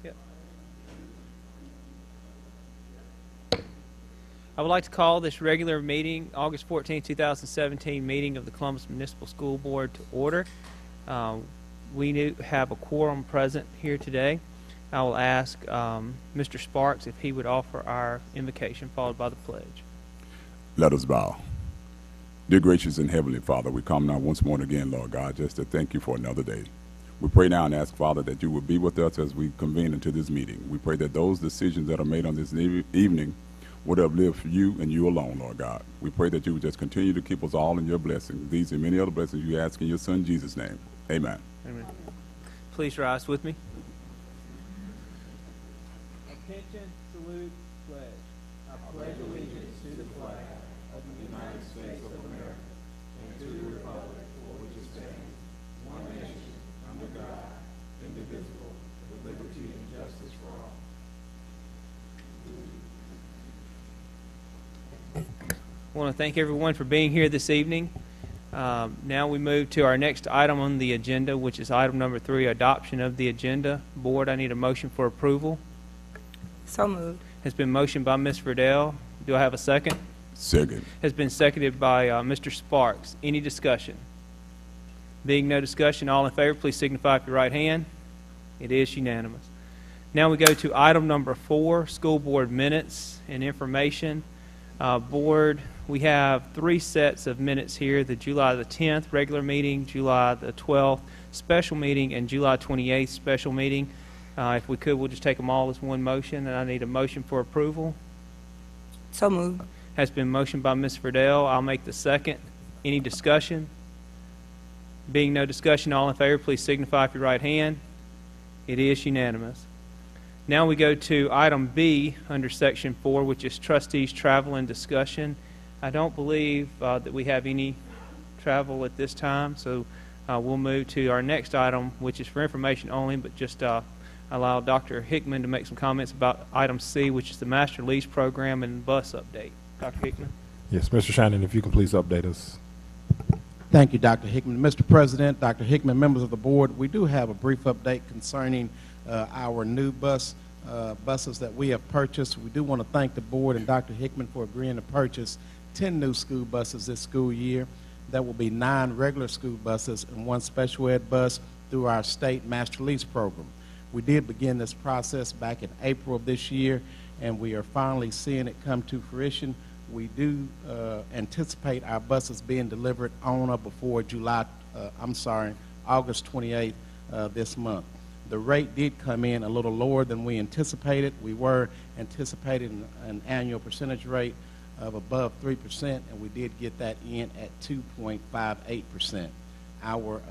Yep. I would like to call this regular meeting, August 14, 2017 meeting of the Columbus Municipal School Board to order. We have a quorum present here today. I will ask Mr. Sparks if he would offer our invocation, followed by the pledge. Let us bow. Dear gracious and heavenly Father, we come now once more again, Lord God, just to thank you for another day. We pray now and ask, Father, that you will be with us as we convene into this meeting. We pray that those decisions that are made on this evening would have lived for you and you alone, Lord God. We pray that you would just continue to keep us all in your blessings. These and many other blessings you ask in your Son, Jesus' name. Amen. Amen. Please rise with me. Attention, salute, pledge. I pledge allegiance to the flag of the United States of America and to the republic for which it stands, one nation, under God, indivisible, with liberty and justice for all. I want to thank everyone for being here this evening. Now we move to our next item on the agenda, which is item number 3, adoption of the agenda. Board, I need a motion for approval. So moved. Has been motioned by Ms. Verdell. Do I have a second? Second. Has been seconded by Mr. Sparks. Any discussion? Being no discussion, all in favor, please signify with your right hand. It is unanimous. Now we go to item number 4, school board minutes and information. Board, we have 3 sets of minutes here: the July the 10th regular meeting, July the 12th special meeting, and July 28th special meeting. If we could, we'll just take them all as one motion, and I need a motion for approval. So moved. Has been motioned by Ms. Verdell. I'll make the second. Any discussion? Being no discussion, all in favor, please signify with your right hand. It is unanimous. Now we go to item B under section 4, which is trustees travel and discussion. I don't believe that we have any travel at this time, so we'll move to our next item, which is for information only, but just allow Dr. Hickman to make some comments about item C, which is the master lease program and bus update. Dr. Hickman. Yes, Mr. Shannon, if you can please update us. Thank you, Dr. Hickman. Mr. President, Dr. Hickman, members of the board, we do have a brief update concerning our new buses that we have purchased. We do want to thank the board and Dr. Hickman for agreeing to purchase 10 new school buses this school year. That will be 9 regular school buses and 1 special ed bus through our state master lease program. We did begin this process back in April of this year, and we are finally seeing it come to fruition. We do anticipate our buses being delivered on or before August 28th this month. The rate did come in a little lower than we anticipated. We were anticipating an annual percentage rate of above 3%, and we did get that in at 2.58%. Our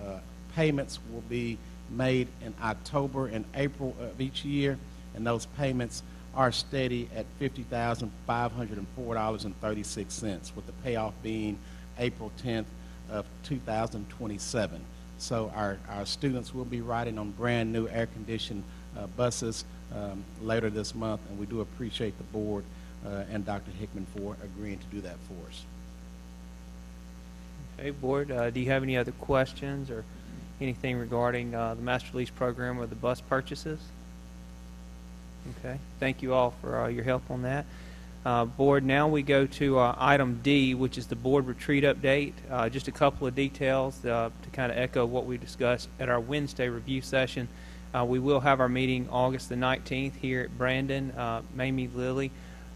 payments will be made in October and April of each year, and those payments are steady at $50,504.36, with the payoff being April 10th of 2027. So our students will be riding on brand new air-conditioned buses later this month, and we do appreciate the board and Dr. Hickman for agreeing to do that for us. Okay, board, do you have any other questions or anything regarding the master lease program or the bus purchases? Okay, thank you all for your help on that. Board, now we go to item D, which is the board retreat update. Just a couple of details to kind of echo what we discussed at our Wednesday review session. We will have our meeting August the 19th here at Brandon. Mamie Lilly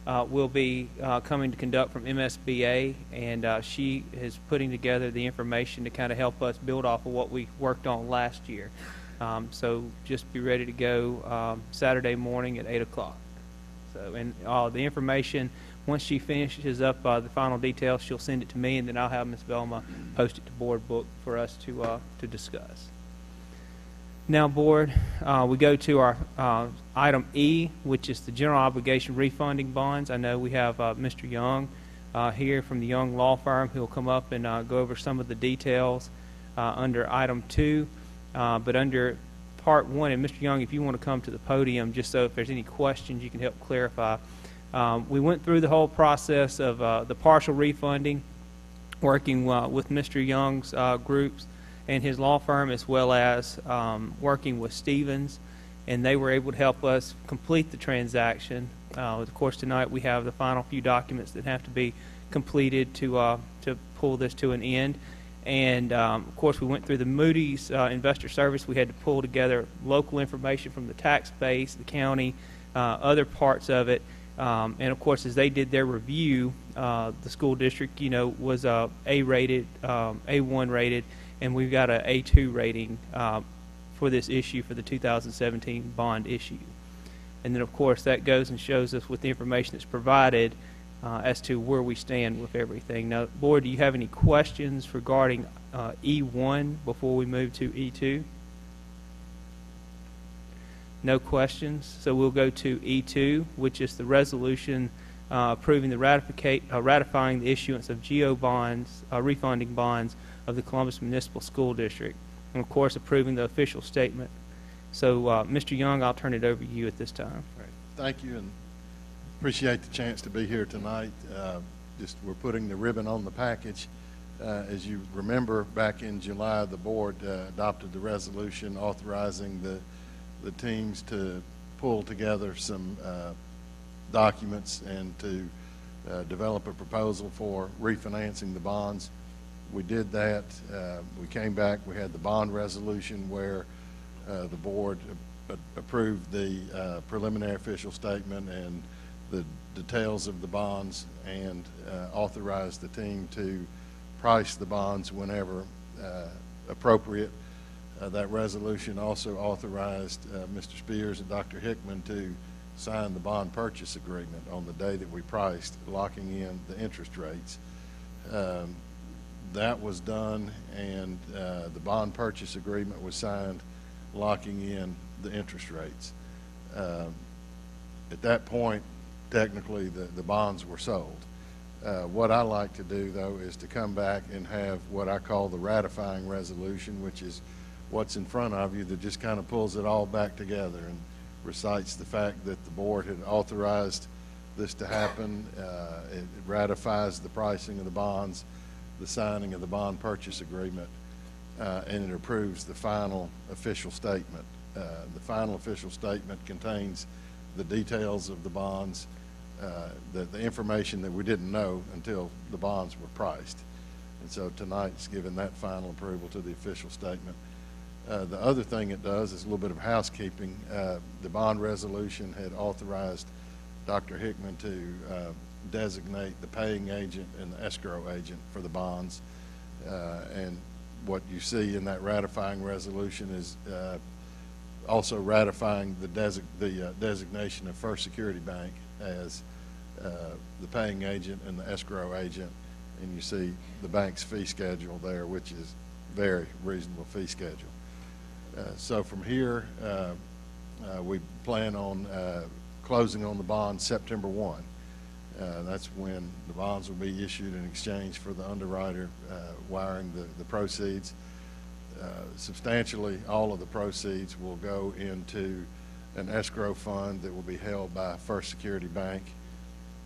will be coming to conduct from MSBA, and she is putting together the information to kind of help us build off of what we worked on last year. So just be ready to go Saturday morning at 8 o'clock. So, and the information, once she finishes up the final details, she'll send it to me, and then I'll have Ms. Velma post it to board book for us to discuss. Now, board, we go to our item E, which is the general obligation refunding bonds. I know we have Mr. Young here from the Young Law Firm who will come up and go over some of the details under item 2. But under part 1, and Mr. Young, if you want to come to the podium, just so if there's any questions you can help clarify. We went through the whole process of the partial refunding, working with Mr. Young's groups and his law firm, as well as working with Stevens and they were able to help us complete the transaction. Of course, tonight we have the final few documents that have to be completed to pull this to an end. And, of course, we went through the Moody's Investor Service. We had to pull together local information from the tax base, the county, other parts of it. And, of course, as they did their review, the school district, was A-rated, A1 rated, and we've got an A2 rating for this issue for the 2017 bond issue. And then, of course, that goes and shows us with the information that's provided as to where we stand with everything. Now, Board, do you have any questions regarding E1 before we move to E2? No questions. So we'll go to E2, which is the resolution approving the ratifying the issuance of GO bonds, refunding bonds of the Columbus Municipal School District, and of course approving the official statement. So, Mr. Young, I'll turn it over to you at this time. Right. Thank you, and appreciate the chance to be here tonight. We're putting the ribbon on the package. As you remember, back in July, the board adopted the resolution authorizing the teams to pull together some documents and to develop a proposal for refinancing the bonds. We did that. We came back. We had the bond resolution where the board approved the preliminary official statement and the details of the bonds, and authorized the team to price the bonds whenever appropriate. That resolution also authorized Mr. Spears and Dr. Hickman to sign the bond purchase agreement on the day that we priced, locking in the interest rates. That was done, and the bond purchase agreement was signed, locking in the interest rates. At that point, technically, the bonds were sold. What I like to do, though, is to come back and have what I call the ratifying resolution, which is what's in front of you, that just kind of pulls it all back together and recites the fact that the board had authorized this to happen. It ratifies the pricing of the bonds, the signing of the bond purchase agreement, and it approves the final official statement. The final official statement contains the details of the bonds, the information that we didn't know until the bonds were priced. And so tonight's given that final approval to the official statement. The other thing it does is a little bit of housekeeping. The bond resolution had authorized Dr. Hickman to designate the paying agent and the escrow agent for the bonds. And what you see in that ratifying resolution is also ratifying the designation of First Security Bank as the paying agent and the escrow agent. And you see the bank's fee schedule there, which is very reasonable fee schedule. So from here, we plan on closing on the bonds September 1. That's when the bonds will be issued in exchange for the underwriter wiring the proceeds. Substantially, all of the proceeds will go into an escrow fund that will be held by First Security Bank.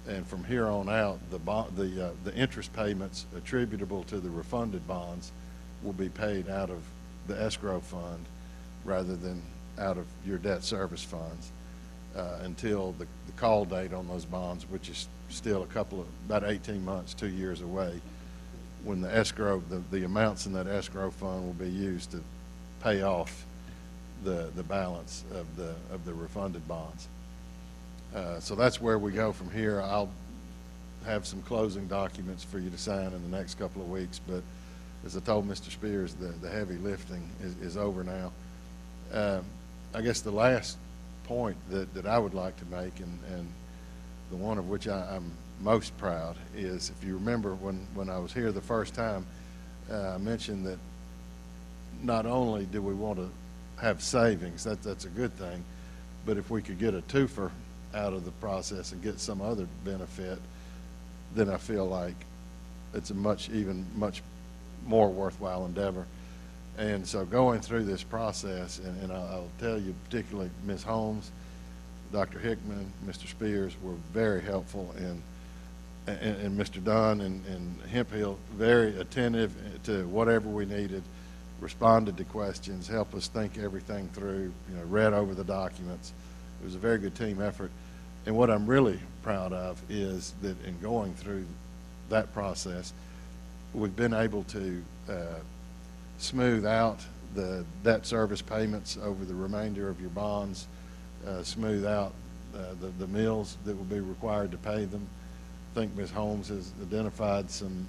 And from here on out, the interest payments attributable to the refunded bonds will be paid out of the escrow fund rather than out of your debt service funds until the call date on those bonds, which is still about 18 months, 2 years away, when the escrow, the amounts in that escrow fund will be used to pay off the balance of the refunded bonds. So that's where we go from here. I'll have some closing documents for you to sign in the next couple of weeks, but as I told Mr. Spears, the heavy lifting is over now. I guess the last point that I would like to make, and the one of which I'm most proud, is if you remember when I was here the first time, I mentioned that not only do we want to have savings, that's a good thing, but if we could get a twofer out of the process and get some other benefit, then I feel like it's a much more worthwhile endeavor. And so going through this process, and I'll tell you, particularly Ms. Holmes, Dr. Hickman, Mr. Spears were very helpful, and Mr. Dunn and Hemphill very attentive to whatever we needed. responded to questions, helped us think everything through, read over the documents. It was a very good team effort. And what I'm really proud of is that in going through that process, we've been able to smooth out the debt service payments over the remainder of your bonds, smooth out the mills that will be required to pay them. I think Ms. Holmes has identified some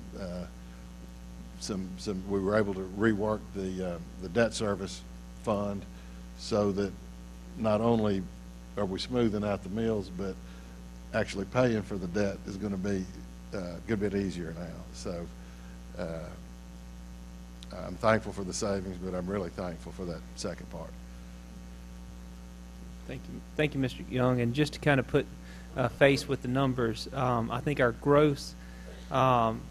we were able to rework the debt service fund so that not only are we smoothing out the mills, but actually paying for the debt is going to be a good bit easier now. So I'm thankful for the savings, but I'm really thankful for that second part. Thank you, Mr. Young. And just to kind of put face with the numbers, I think our gross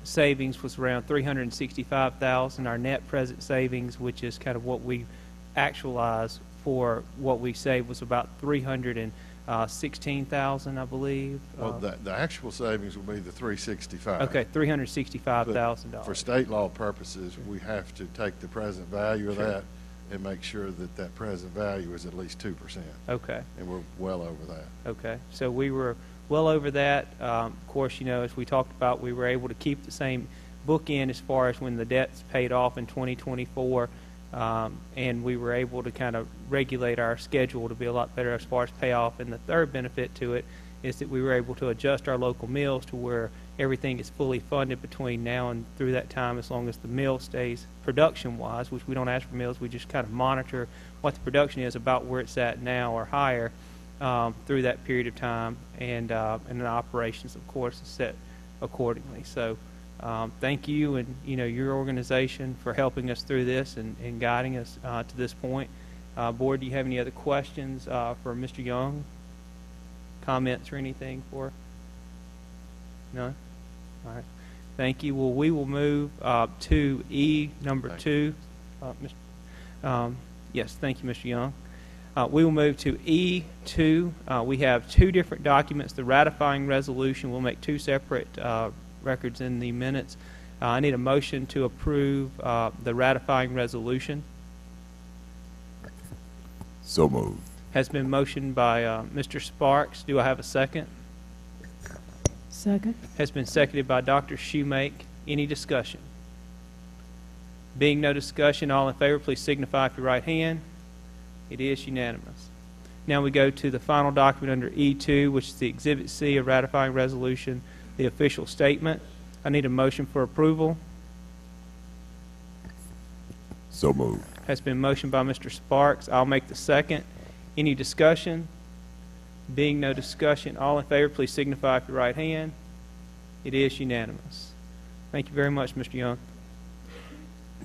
savings was around $365,000. Our net present savings, which is kind of what we actualized for what we saved, was about $316,000, I believe. Well, the actual savings will be the $365,000. Okay, $365,000. For state law purposes, we have to take the present value of Sure. that and make sure that that present value is at least 2%. Okay. And we're well over that. Okay, so we were well over that. Of course, as we talked about, we were able to keep the same bookend as far as when the debt's paid off in 2024, and we were able to kind of regulate our schedule to be a lot better as far as payoff. And the third benefit to it is that we were able to adjust our local mills to where everything is fully funded between now and through that time, as long as the mill stays production-wise, which we don't ask for mills, we just kind of monitor what the production is about where it's at now or higher through that period of time, and the operations, of course, is set accordingly. So thank you and your organization for helping us through this and guiding us to this point. Board, do you have any other questions for Mr. Young? Comments or anything for? None? All right. Thank you. Well, we will move to E, number 2. Yes, thank you, Mr. Young. We will move to E2. We have 2 different documents. The ratifying resolution, we'll make 2 separate records in the minutes. I need a motion to approve the ratifying resolution. So moved. Has been motioned by Mr. Sparks. Do I have a second? Second. Has been seconded by Dr. Shoemake. Any discussion? Being no discussion, all in favor, please signify with your right hand. It is unanimous. Now we go to the final document under E2, which is the Exhibit C, a ratifying resolution, the official statement. I need a motion for approval. So moved. Has been motioned by Mr. Sparks. I'll make the second. Any discussion? Being no discussion, all in favor, please signify with your right hand. It is unanimous. Thank you very much, Mr. Young.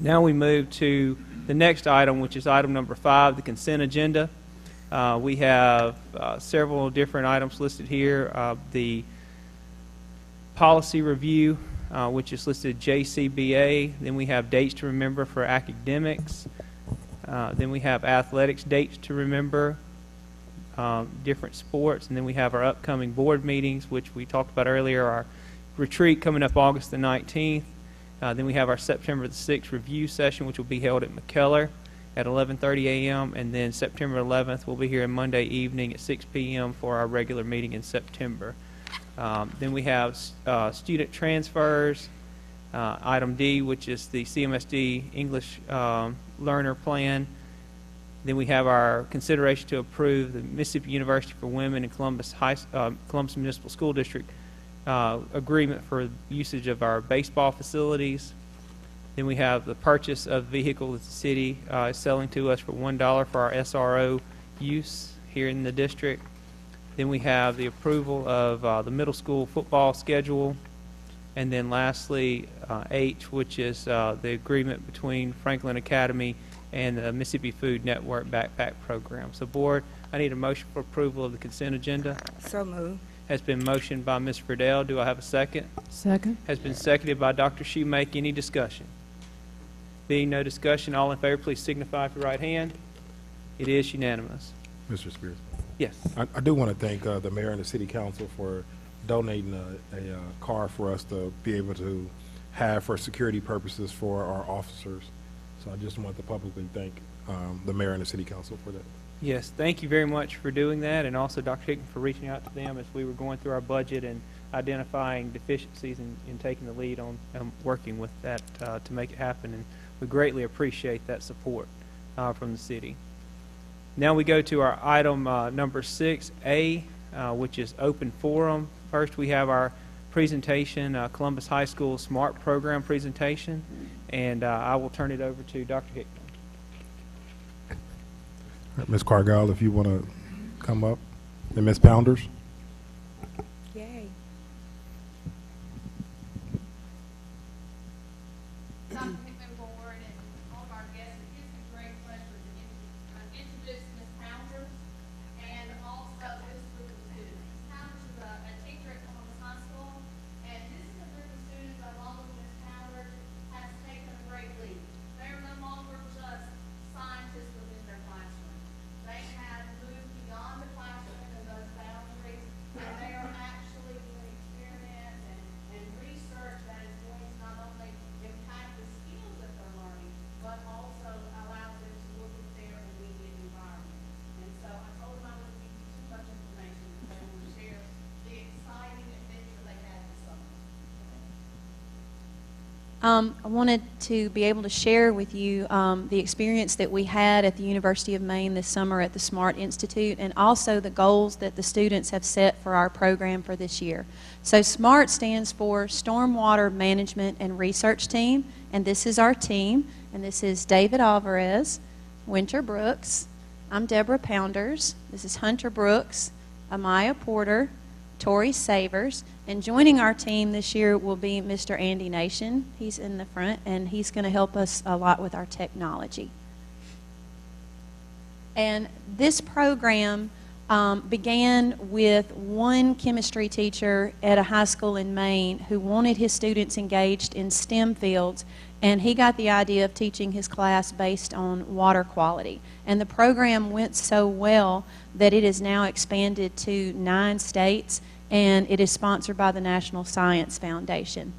Now we move to the next item, which is item number 5, the consent agenda. We have several different items listed here. The policy review, which is listed JCBA. Then we have dates to remember for academics. Then we have athletics dates to remember, different sports. And then we have our upcoming board meetings, which we talked about earlier, our retreat coming up August the 19th. Then we have our September the 6th review session, which will be held at McKellar at 11:30 a.m. And then September 11th, we'll be here on Monday evening at 6 p.m. for our regular meeting in September. Then we have student transfers, item D, which is the CMSD English Learner Plan. Then we have our consideration to approve the Mississippi University for Women and Columbus Municipal School District agreement for usage of our baseball facilities. Then we have the purchase of vehicle that the city is selling to us for $1 for our SRO use here in the district. Then we have the approval of the middle school football schedule. And then lastly, H, which is the agreement between Franklin Academy and the Mississippi Food Network Backpack Program. So, Board, I need a motion for approval of the consent agenda. So moved. Has been motioned by Ms. Friedel. Do I have a second? Second. Has been seconded by Dr. Shoemake. Any discussion? Being no discussion, all in favor, please signify with your right hand. It is unanimous. Mr. Spears. Yes. I do want to thank the mayor and the city council for donating a car for us to be able to have for security purposes for our officers. So I just want to publicly thank the mayor and the city council for that. Yes, thank you very much for doing that, and also Dr. Hickman for reaching out to them as we were going through our budget and identifying deficiencies and taking the lead on working with that to make it happen. And we greatly appreciate that support from the city. Now we go to our item number 6A, which is open forum. First, we have our presentation, Columbus High School SMART program presentation, and I will turn it over to Dr. Hickman. Ms. Cargile, if you want to come up, and Ms. Pounders. Yay. Dr. Hickman Board and all of our guests, it gives me great pleasure to introduce Ms. Pounders and also this group of students. Ms. Pounders is a teacher at Columbus High School, and this is a group of students that, along with Ms. Pounders, has taken a great leap. They are no longer just scientists within their classroom. They have moved beyond the classroom and those boundaries, and they are actually doing experiments and research that is going to not only impact the skills that they're learning, but also allows them to look at their immediate environment. And so I told them I wouldn't give you too much information because I want to share the exciting adventure they had this summer. I wanted to be able to share with you the experience that we had at the University of Maine this summer at the SMART Institute, and also the goals that the students have set for our program for this year. So SMART stands for Stormwater Management and Research Team, and this is our team, and this is David Alvarez, Winter Brooks, I'm Deborah Pounders, this is Hunter Brooks, Amaya Porter, Tori Savers, and joining our team this year will be Mr. Andy Nation. He's in the front, and he's going to help us a lot with our technology. And this program began with one chemistry teacher at a high school in Maine who wanted his students engaged in STEM fields, and he got the idea of teaching his class based on water quality. And the program went so well that it is now expanded to 9 states, and it is sponsored by the National Science Foundation.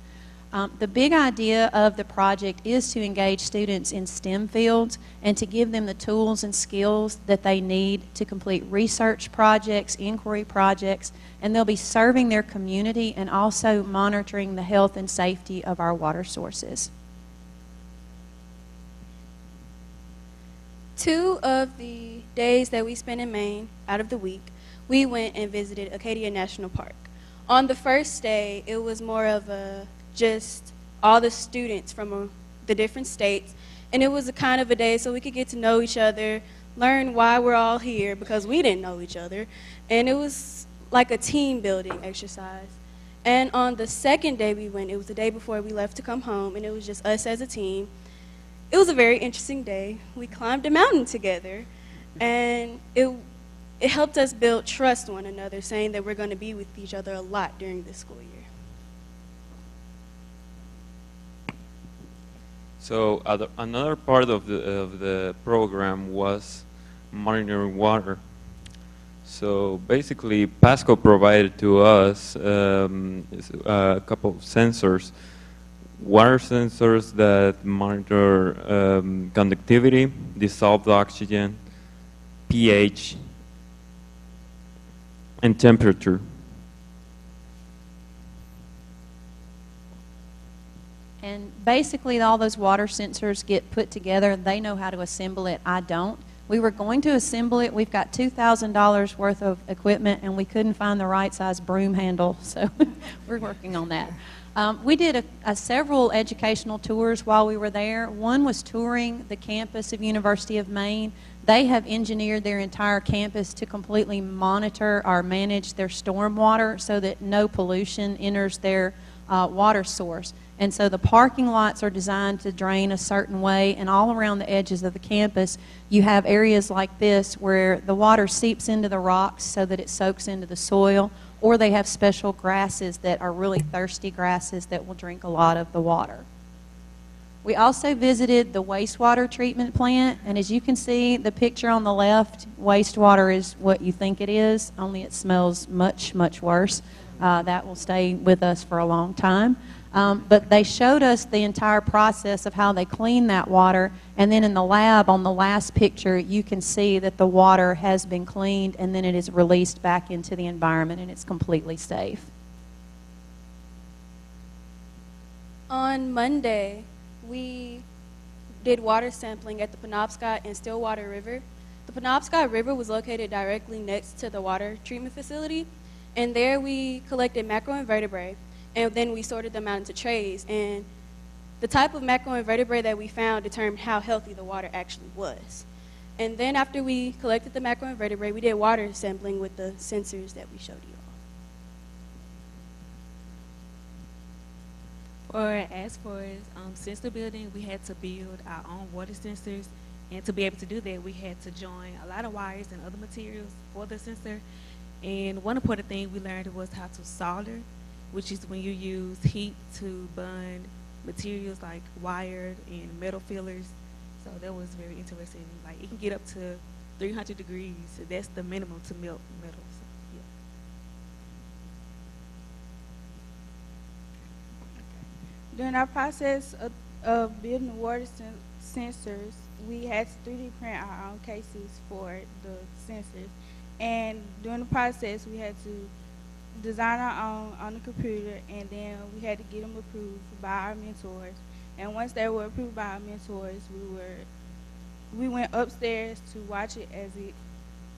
The big idea of the project is to engage students in STEM fields and to give them the tools and skills that they need to complete research projects, inquiry projects, and they'll be serving their community and also monitoring the health and safety of our water sources. 2 of the days that we spent in Maine, out of the week, we went and visited Acadia National Park. On the first day, it was more of just all the students from the different states, and it was a kind of a day so we could get to know each other, learn why we're all here, because we didn't know each other, and it was like a team building exercise. And on the second day we went, it was the day before we left to come home, and it was just us as a team. It was a very interesting day. We climbed a mountain together, and it helped us build trust one another, saying that we're going to be with each other a lot during this school year. So another part of the program was monitoring water. So basically, Pasco provided to us a couple of sensors, water sensors that monitor conductivity, dissolved oxygen, pH, and temperature. And basically all those water sensors get put together. They know how to assemble it. I don't. We were going to assemble it. We've got $2,000 worth of equipment, and we couldn't find the right size broom handle, so we're working on that. We did several educational tours while we were there. One was touring the campus of University of Maine. They have engineered their entire campus to completely monitor or manage their stormwater so that no pollution enters their water source. And so the parking lots are designed to drain a certain way, and all around the edges of the campus you have areas like this where the water seeps into the rocks so that it soaks into the soil, or they have special grasses that are really thirsty grasses that will drink a lot of the water. We also visited the wastewater treatment plant, and as you can see, the picture on the left, wastewater is what you think it is, only it smells much, much worse. that will stay with us for a long time. But they showed us the entire process of how they clean that water, and then in the lab on the last picture you can see that the water has been cleaned and then it is released back into the environment and it's completely safe. On Monday, we did water sampling at the Penobscot and Stillwater River. The Penobscot River was located directly next to the water treatment facility, and there we collected macroinvertebrae, and then we sorted them out into trays. And the type of macroinvertebrae that we found determined how healthy the water actually was. And then after we collected the macroinvertebrae, we did water sampling with the sensors that we showed you all. As far as sensor building, we had to build our own water sensors, and to be able to do that, we had to join a lot of wires and other materials for the sensor. And one important thing we learned was how to solder, which is when you use heat to bond materials like wire and metal fillers. So that was very interesting. Like, it can get up to 300 degrees. So that's the minimum to melt metal. So, yeah. During our process of building the water sensors, we had to 3D print our own cases for the sensors. And during the process, we had to design our own on the computer, and then we had to get them approved by our mentors. And once they were approved by our mentors, we went upstairs to watch it as it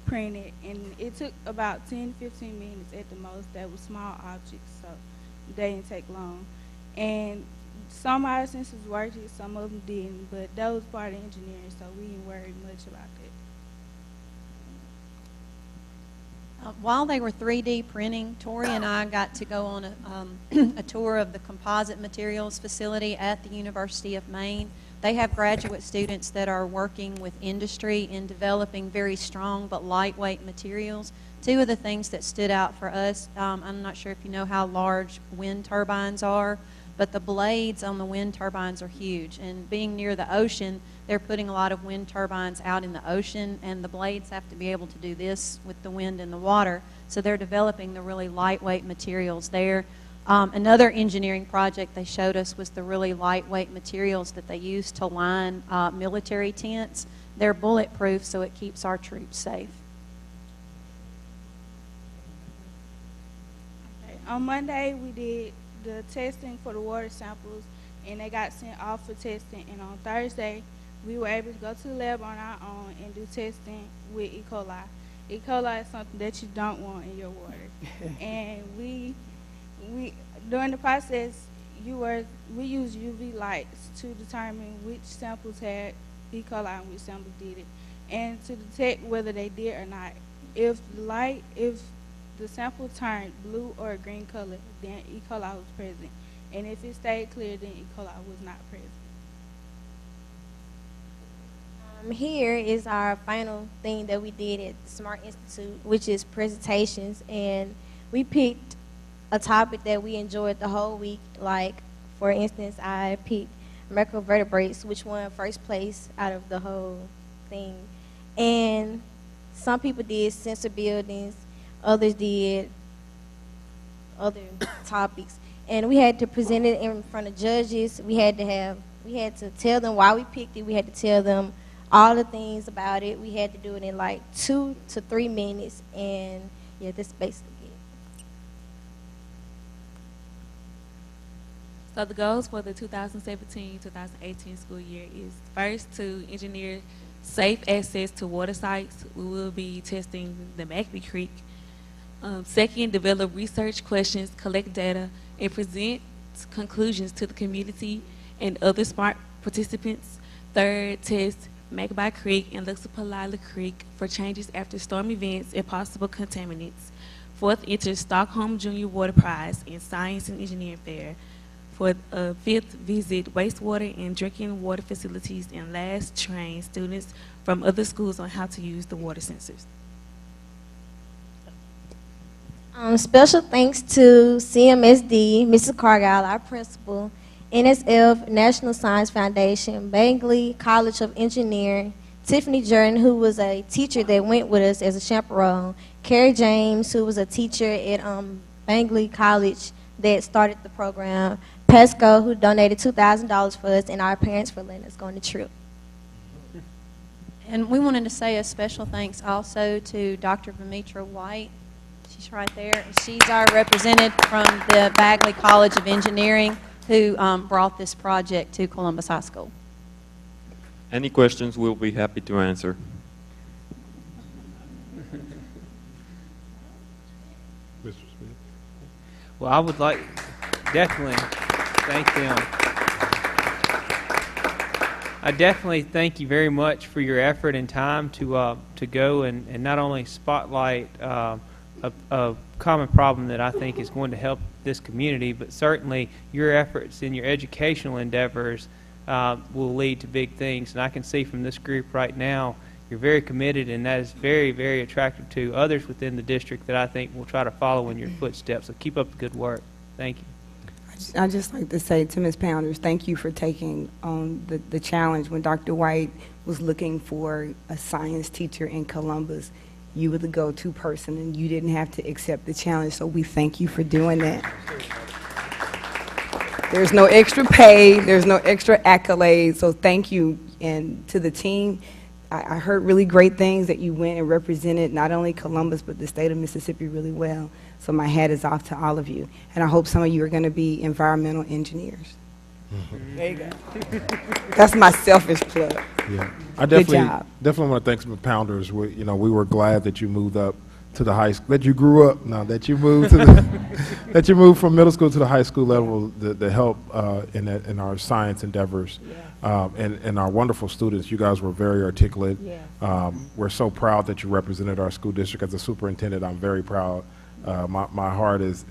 printed, and it took about 10-15 minutes at the most. That was small objects, so they didn't take long. And some of our sensors worked, some of them didn't, but that was part of engineering, so we didn't worry much about that. While they were 3D printing, Tori and I got to go on a tour of the Composite materials facility at the University of Maine. They have graduate students that are working with industry in developing very strong but lightweight materials. Two of the things that stood out for us, I'm not sure if you know how large wind turbines are, but the blades on the wind turbines are huge. And being near the ocean, they're putting a lot of wind turbines out in the ocean, and the blades have to be able to do this with the wind and the water. So they're developing the really lightweight materials there. Another engineering project they showed us was the really lightweight materials that they use to line military tents. They're bulletproof, so it keeps our troops safe. Okay. On Monday, we did the testing for the water samples, and they got sent off for testing. And on Thursday, we were able to go to the lab on our own and do testing with E. coli. E. coli is something that you don't want in your water. And we during the process, we used UV lights to determine which samples had E. coli and which samples didn't, and to detect whether they did or not. If the sample turned blue or green color, then E. coli was present. And if it stayed clear, then E. coli was not present. Here is our final thing that we did at the Smart Institute, which is presentations. And we picked a topic that we enjoyed the whole week. Like, for instance, I picked macrovertebrates, which won first place out of the whole thing. And some people did sensor buildings, others did other topics, and we had to present it in front of judges. We had to tell them why we picked it. We had to tell them all the things about it. We had to do it in like 2 to 3 minutes, and yeah, that's basically it. So the goals for the 2017-2018 school year is first to engineer safe access to water sites. We will be testing the Macby Creek. Second, develop research questions, collect data, and present conclusions to the community and other SMART participants. Third, test Macby Creek and Luxapalila Creek for changes after storm events and possible contaminants. Fourth, enter Stockholm Junior Water Prize in Science and Engineering Fair. For fifth, visit wastewater and drinking water facilities. And last, train students from other schools on how to use the water sensors. Special thanks to CMSD, Mrs. Cargile, our principal, NSF, National Science Foundation, Bangley College of Engineering, Tiffany Jordan, who was a teacher that went with us as a chaperone, Carrie James, who was a teacher at Langley College that started the program, Pesco, who donated $2,000 for us, and our parents for letting us go on the trip. And we wanted to say a special thanks also to Dr. Vamitra White. She's right there. She's our representative from the Bagley College of Engineering who brought this project to Columbus High School. Any questions, we'll be happy to answer. Mr. Smith? Well, I would like definitely thank them. I definitely thank you very much for your effort and time to go and not only spotlight a common problem that I think is going to help this community, but certainly your efforts in your educational endeavors will lead to big things. And I can see from this group right now, you're very committed, and that is very, very attractive to others within the district that I think will try to follow in your footsteps. So keep up the good work. Thank you. I'd just like to say to Ms. Pounders, thank you for taking on the challenge. When Dr. White was looking for a science teacher in Columbus, you were the go-to person, and you didn't have to accept the challenge, so we thank you for doing that. There's no extra pay, there's no extra accolades, so thank you. And to the team, I heard really great things that you went and represented not only Columbus, but the state of Mississippi really well. So my hat is off to all of you. And I hope some of you are going to be environmental engineers. There you go. That's my selfish plug. Yeah, I Good job. definitely want to thank some Pounders. We were glad that you moved up to the high school, that you grew up, no, that you moved to the, that you moved from middle school to the high school level to help in our science endeavors. Yeah. And our wonderful students. You guys were very articulate. Yeah. We're so proud that you represented our school district. As a superintendent, I'm very proud. My heart is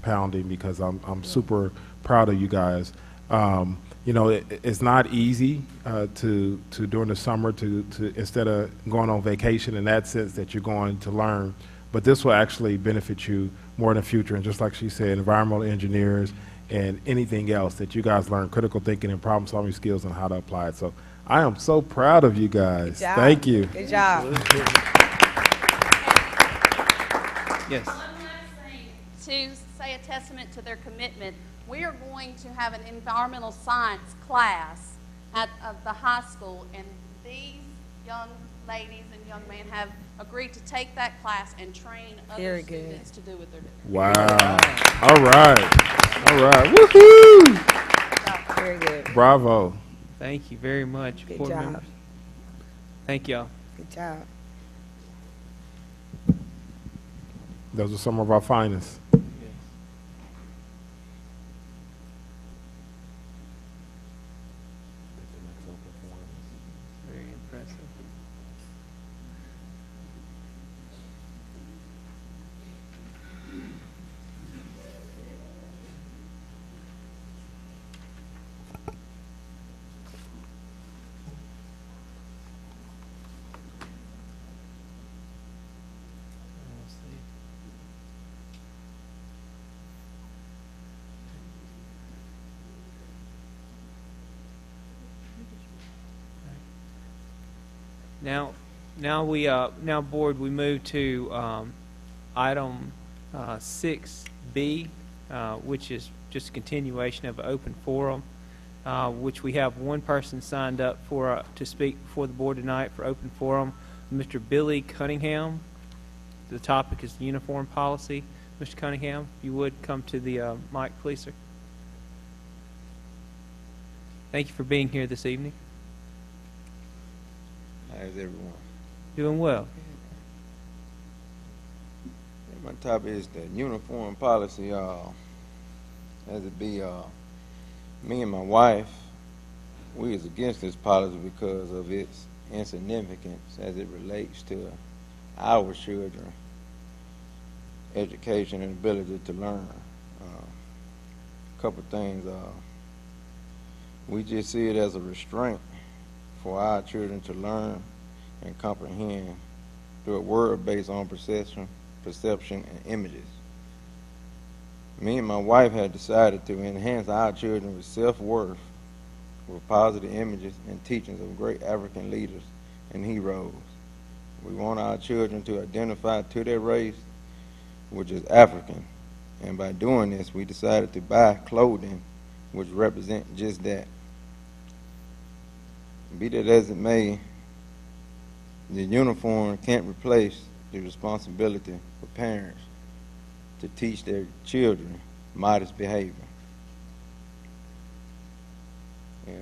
pounding because I'm super proud of you guys. It's not easy to during the summer to instead of going on vacation in that sense that you're going to learn, but this will actually benefit you more in the future. And just like she said, environmental engineers and anything else that you guys learn, critical thinking and problem solving skills and how to apply it. So I am so proud of you guys. Good job. Thank you. Good job. Yes. One last thing to say a testament to their commitment. We are going to have an environmental science class at the high school, and these young ladies and young men have agreed to take that class and train other students to do what they're doing. Wow. All right. All right. Woohoo! Very good. Bravo. Thank you very much, Good board job. members. Thank y'all. Good job. Those are some of our finest. Very impressive. Let's see. Now, board, we move to item 6B, which is just a continuation of an open forum, which we have one person signed up for to speak before the board tonight for open forum, Mr. Billy Cunningham. The topic is uniform policy. Mr. Cunningham, if you would come to the mic, please, sir. Thank you for being here this evening. How's everyone? Doing well. My topic is the uniform policy. As it be, me and my wife, we is against this policy because of its insignificance as it relates to our children, education and ability to learn. A couple things. We just see it as a restraint for our children to learn and comprehend through a word based on perception, and images. Me and my wife had decided to enhance our children with self-worth with positive images and teachings of great African leaders and heroes. We want our children to identify to their race, which is African, And by doing this, we decided to buy clothing which represent just that. Be that as it may, the uniform can't replace the responsibility for parents to teach their children modest behavior. Yeah.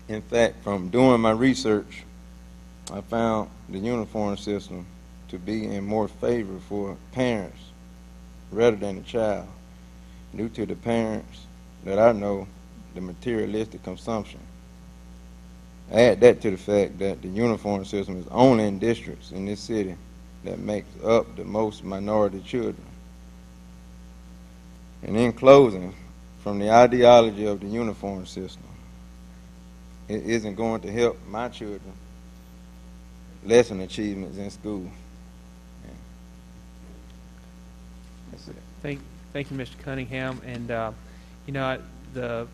In fact, from doing my research, I found the uniform system to be in more favor for parents rather than the child, due to the parents that I know, the materialistic consumption. Add that to the fact that the uniform system is only in districts in this city that makes up the most minority children. And in closing, from the ideology of the uniform system, it isn't going to help my children lessen achievements in school. Yeah. That's it. Thank you, Mr. Cunningham. And you know, the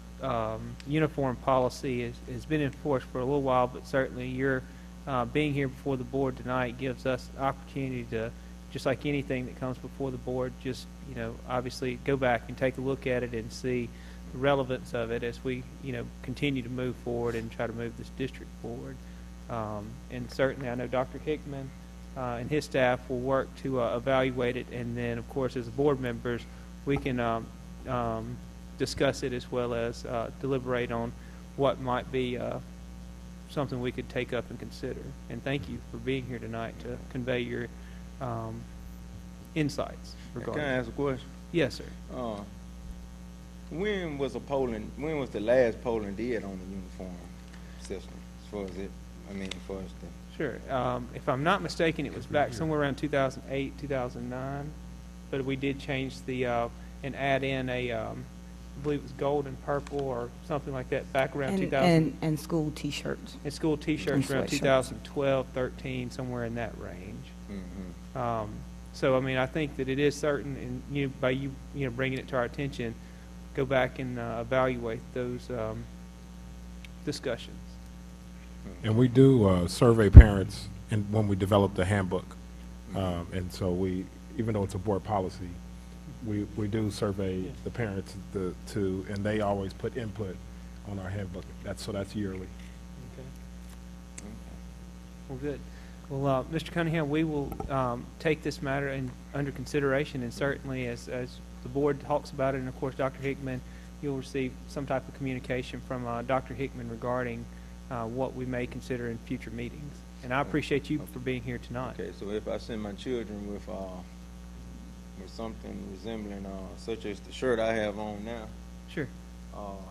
uniform policy has been enforced for a little while, but certainly your being here before the board tonight gives us the opportunity to, just like anything that comes before the board, just, you know, obviously go back and take a look at it and see the relevance of it as we, you know, continue to move forward and try to move this district forward. And certainly I know Dr. Hickman and his staff will work to evaluate it, and then of course as board members we can discuss it as well as deliberate on what might be something we could take up and consider. And thank you for being here tonight to convey your insights regarding. Can I ask a question? Yes, sir. When was the last polling did on the uniform system, as far as it, I mean, as far as the... Sure. If I'm not mistaken, it was back somewhere around 2008, 2009, but we did change the, and add in a, I believe it was gold and purple or something like that back around 2000. And school T-shirts. And school T-shirts around 2012, 13, somewhere in that range. Mm-hmm. So, I mean, I think that it is certain, and you, by you know, bringing it to our attention, go back and evaluate those discussions. And we do survey parents when we develop the handbook. And so we, even though it's a board policy, we do survey the parents and they always put input on our handbook. So that's yearly. Okay. Well, good. Well, Mr. Cunningham, we will take this matter under consideration, and certainly as the board talks about it, and of course Dr. Hickman, you'll receive some type of communication from Dr. Hickman regarding what we may consider in future meetings. And I appreciate you for being here tonight. Okay, so if I send my children with something resembling, such as the shirt I have on now. Sure.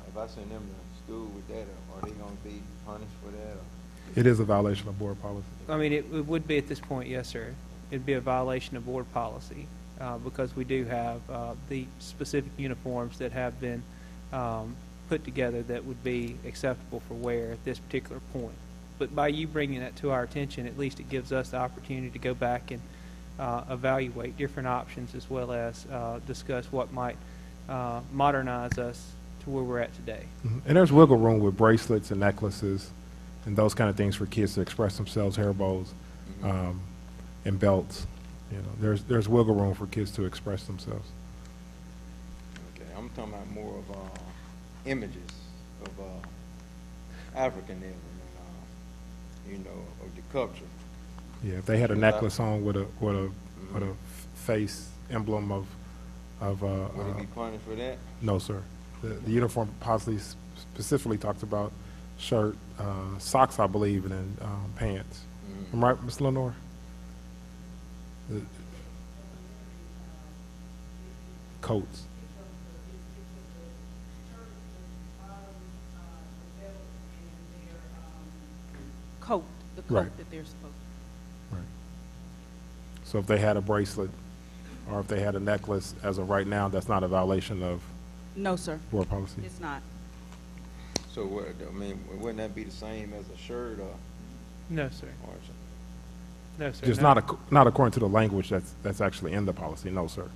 If I send them to school with that, are they going to be punished for that? Or? It is a violation of board policy. I mean, it would be at this point, yes, sir. It'd be a violation of board policy because we do have the specific uniforms that have been put together that would be acceptable for wear at this particular point. But by you bringing that to our attention, at least it gives us the opportunity to go back and evaluate different options as well as discuss what might modernize us to where we're at today. Mm-hmm. And there's wiggle room with bracelets and necklaces and those kind of things for kids to express themselves, hair bows, and belts. You know, there's wiggle room for kids to express themselves. Okay, I'm talking about more of images of Africanism and you know, of the culture. Yeah, if they had a necklace on with a face emblem of would it be punished for that? No, sir. The uniform policy specifically talks about shirt, socks, I believe, and then pants. Am I right, Ms. Lenore? Coats. Coat, the coat Right. that they're supposed to. Right. So if they had a bracelet or if they had a necklace, as of right now, that's not a violation of No, sir. board policy? It's not. So what, I mean, wouldn't that be the same as a shirt or? No, sir. No, sir. Just no. not according to the language that's actually in the policy. No, sir.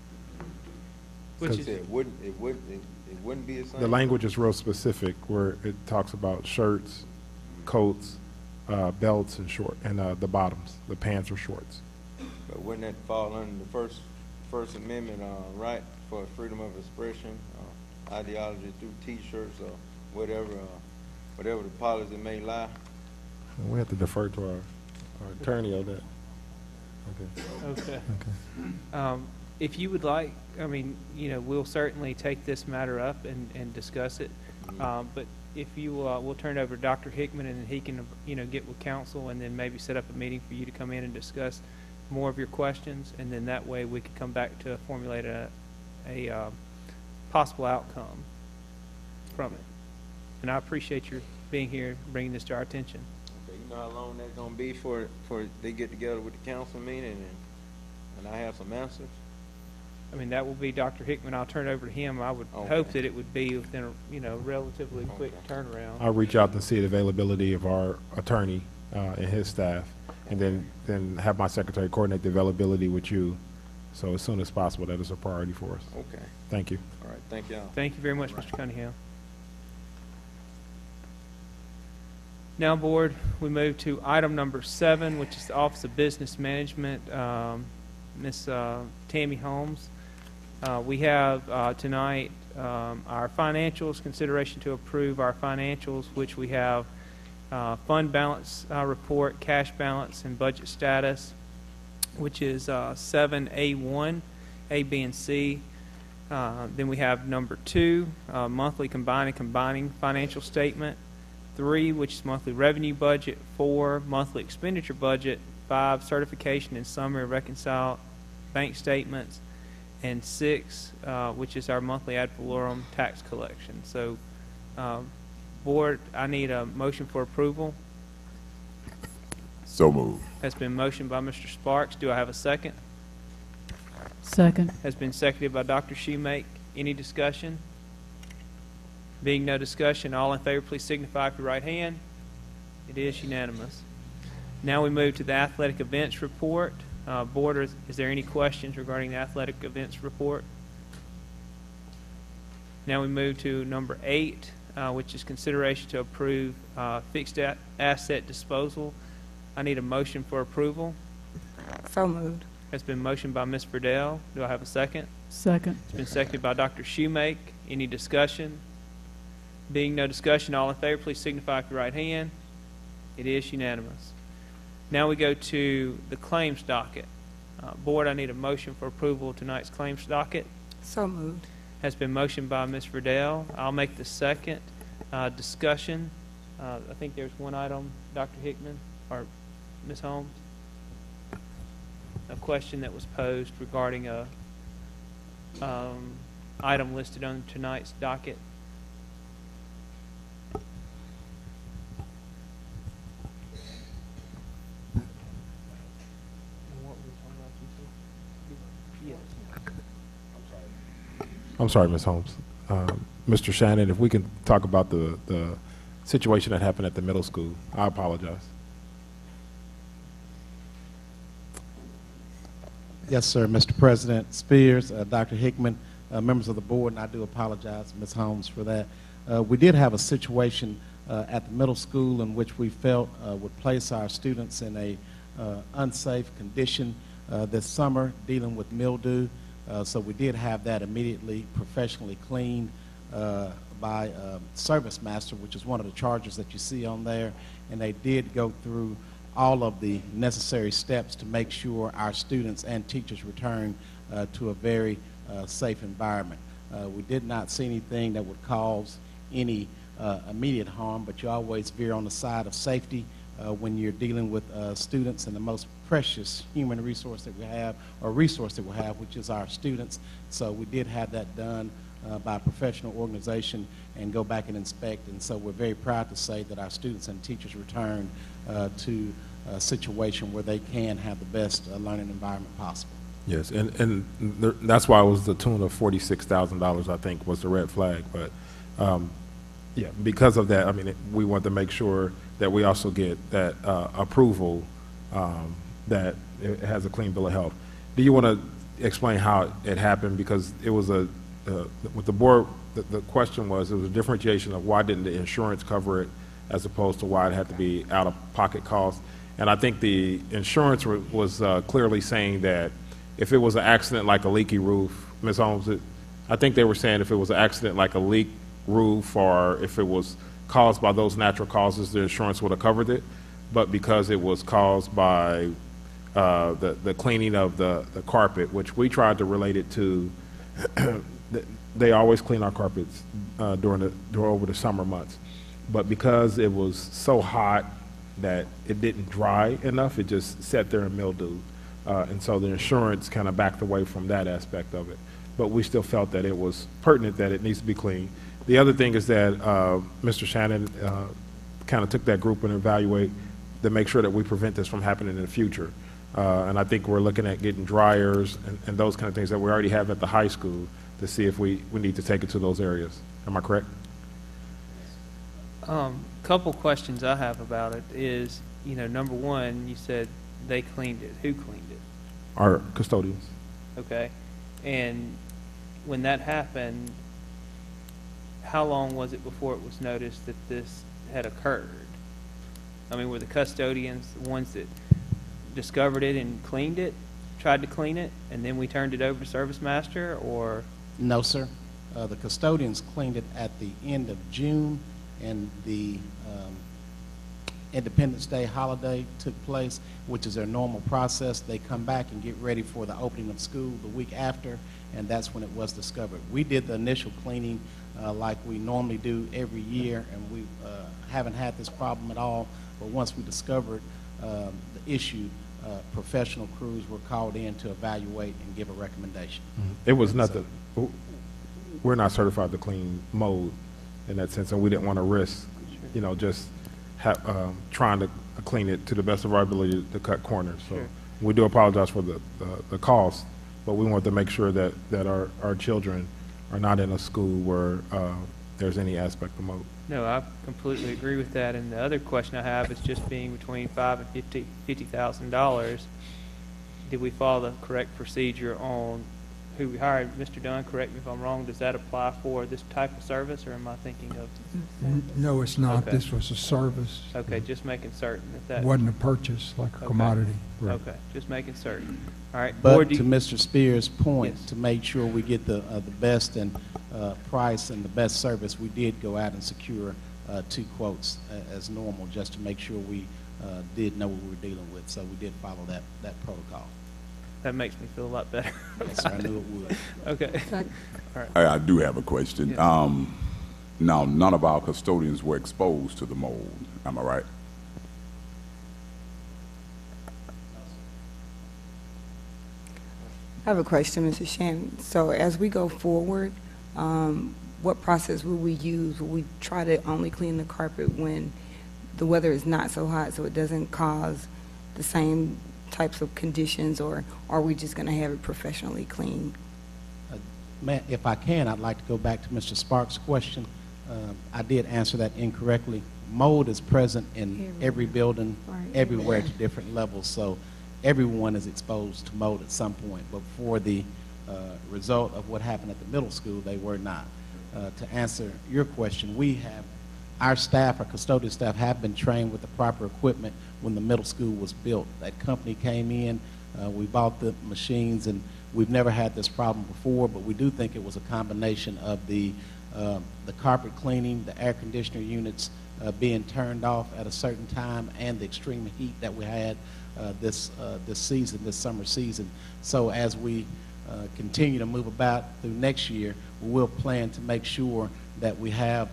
Which is it wouldn't be the same? The language is real specific, where it talks about shirts, coats, belts, and the bottoms. The pants or shorts. But wouldn't that fall under the First Amendment right for freedom of expression, ideology through T-shirts or whatever, whatever the policy may lie. We have to defer to our attorney on that. Okay. If you would like, I mean, you know, we'll certainly take this matter up and discuss it. But if you, we'll turn it over to Dr. Hickman, and then he can, you know, get with counsel and then maybe set up a meeting for you to come in and discuss more of your questions, and then that way we could come back to formulate a possible outcome from it. And I appreciate your being here, bringing this to our attention. Okay, you know how long that's gonna be for they get together with the council meeting and I have some answers? I mean, that will be Dr. Hickman. I'll turn it over to him. I would hope that it would be within a, you know, relatively quick turnaround. I'll reach out and see the availability of our attorney and his staff, and then have my secretary coordinate the availability with you. So as soon as possible, that is a priority for us. Okay. Thank you. All right, thank y'all. Thank you very much, Mr. Cunningham. Now, Board, we move to item number 7, which is the Office of Business Management. Ms. Tammy Holmes. We have tonight our financials, consideration to approve our financials, which we have fund balance report, cash balance, and budget status, which is 7A1, A, B, and C. Then we have number 2, monthly combining financial statement. 3, which is monthly revenue budget. 4, monthly expenditure budget. 5, certification and summary of reconciled bank statements. And 6, which is our monthly ad valorem tax collection. So, Board, I need a motion for approval. So moved. Has been motioned by Mr. Sparks. Do I have a second? Second. Has been seconded by Dr. Shoemake. Any discussion? Being no discussion, all in favor, please signify with your right hand. It is unanimous. Now we move to the athletic events report. Board, is there any questions regarding the athletic events report? Now we move to number 8, which is consideration to approve fixed asset disposal. I need a motion for approval. So moved. Has been motioned by Ms. Verdell. Do I have a second? Second. It's been seconded by Dr. Shoemake. Any discussion? Being no discussion, all in favor, please signify with your right hand. It is unanimous. Now we go to the claims docket. Board, I need a motion for approval of tonight's claims docket. So moved. Has been motioned by Ms. Verdell. I'll make the second. Discussion. I think there's one item, Dr. Hickman or Ms. Holmes. A question that was posed regarding a item listed on tonight's docket. I'm sorry, Ms. Holmes. Mr. Shannon, if we can talk about the situation that happened at the middle school. I apologize. Yes, sir, Mr. President, Spears, Dr. Hickman, members of the board, and I do apologize, Ms. Holmes, for that. We did have a situation at the middle school in which we felt would place our students in a unsafe condition this summer, dealing with mildew. So we did have that immediately professionally cleaned by Service Master, which is one of the charges that you see on there, and they did go through all of the necessary steps to make sure our students and teachers return to a very safe environment. We did not see anything that would cause any immediate harm, but you always veer on the side of safety when you're dealing with students and the most precious human resource that we have, or resource that we have, which is our students. So we did have that done by a professional organization and go back and inspect. And so we're very proud to say that our students and teachers return to a situation where they can have the best learning environment possible. Yes, and that's why it was the tune of $46,000, I think, was the red flag. But yeah, because of that, I mean, we want to make sure that we also get that approval that it has a clean bill of health. Do you want to explain how it happened? Because it was with the board, the question was, it was a differentiation of why didn't the insurance cover it as opposed to why it had to be out-of-pocket costs. And I think the insurance was clearly saying that if it was an accident like a leaky roof, Ms. Holmes, I think they were saying if it was an accident like a leak roof or if it was caused by those natural causes, the insurance would have covered it. But because it was caused by the cleaning of the carpet, which we tried to relate it to, they always clean our carpets over the summer months. But because it was so hot that it didn't dry enough, it just sat there and mildewed. And so the insurance kind of backed away from that aspect of it. But we still felt that it was pertinent that it needs to be cleaned. The other thing is that Mr. Shannon kind of took that group and evaluate to make sure that we prevent this from happening in the future. And I think we're looking at getting dryers and those kind of things that we already have at the high school to see if we need to take it to those areas. Am I correct? Couple questions I have about it is, number one, you said they cleaned it. Who cleaned it? Our custodians. Okay. And when that happened, how long was it before it was noticed that this had occurred? I mean, were the custodians the ones that discovered it and cleaned it, tried to clean it, and then we turned it over to Service Master, or? No, sir. The custodians cleaned it at the end of June, and the Independence Day holiday took place, which is their normal process. They come back and get ready for the opening of school the week after, and that's when it was discovered. We did the initial cleaning like we normally do every year, and we haven't had this problem at all. But once we discovered the issue, professional crews were called in to evaluate and give a recommendation. It was nothing. We're not certified to clean mold in that sense, and we didn't want to risk, just trying to clean it to the best of our ability to cut corners. So we do apologize for the cost, but we want to make sure that our children are not in a school where there's any aspect of mold. No, I completely agree with that. And the other question I have is just being between $5,000 and $50,000. Did we follow the correct procedure on who we hired? Mr. Dunn, correct me if I'm wrong. Does that apply for this type of service, or am I thinking of? No, it's not. Okay. This was a service. Okay, just making certain that It wasn't a purchase like a commodity. Right. Okay, just making certain. All right. But Board, to Mr. Spears' point, Yes. to make sure we get the best and price and the best service, we did go out and secure 2 quotes as normal, just to make sure we did know what we were dealing with. So we did follow that protocol. That makes me feel a lot better. Yes, sir, I knew it would. Okay. All right. I do have a question. Yes. Now, none of our custodians were exposed to the mold. Am I right? I have a question, Mrs. Shannon. So as we go forward, what process will we use? Will we try to only clean the carpet when the weather is not so hot so it doesn't cause the same types of conditions, or are we just going to have it professionally cleaned? If I can, I'd like to go back to Mr. Sparks' question. I did answer that incorrectly. Mold is present in every building, everywhere to different levels, so everyone is exposed to mold at some point. But for the result of what happened at the middle school, they were not. To answer your question, our staff, our custodial staff, have been trained with the proper equipment when the middle school was built. That company came in, we bought the machines, and we've never had this problem before, but we do think it was a combination of the carpet cleaning, the air conditioner units being turned off at a certain time, and the extreme heat that we had this summer season. So as we continue to move about through next year, we will plan to make sure that we have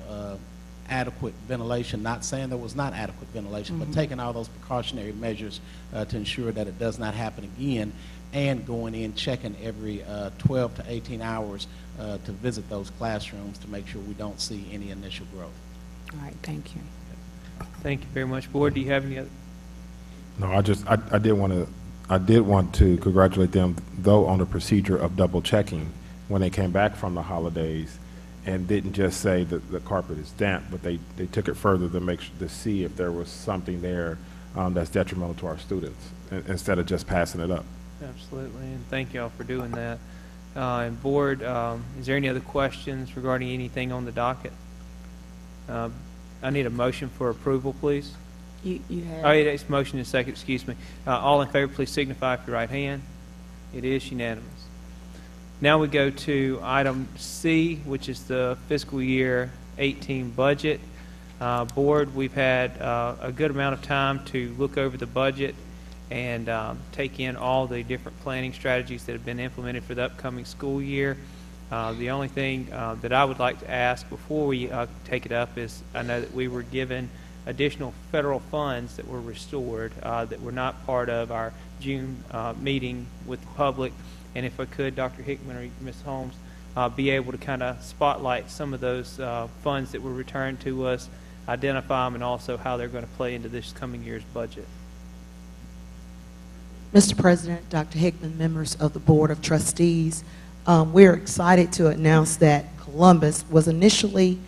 adequate ventilation, not saying there was not adequate ventilation, but taking all those precautionary measures to ensure that it does not happen again, and going in, checking every 12 to 18 hours to visit those classrooms to make sure we don't see any initial growth. All right, thank you. Thank you very much. Board, do you have any other? No, I did want to congratulate them, though, on the procedure of double checking when they came back from the holidays, and didn't just say that the carpet is damp, but they took it further to see if there was something there that's detrimental to our students, instead of just passing it up. Absolutely, and thank you all for doing that. And board, is there any other questions regarding anything on the docket? I need a motion for approval, please. You have. Oh, yeah, it's motion and second, excuse me. All in favor, please signify with your right hand. It is unanimous. Now we go to item C, which is the fiscal year 18 budget. Board, we've had a good amount of time to look over the budget and take in all the different planning strategies that have been implemented for the upcoming school year. The only thing that I would like to ask before we take it up is, I know that we were given additional federal funds that were restored that were not part of our June meeting with the public. And if I could, Dr. Hickman or Ms. Holmes, be able to kind of spotlight some of those funds that were returned to us, identify them, and also how they're going to play into this coming year's budget. Mr. President, Dr. Hickman, members of the Board of Trustees, we're excited to announce that Columbus was initially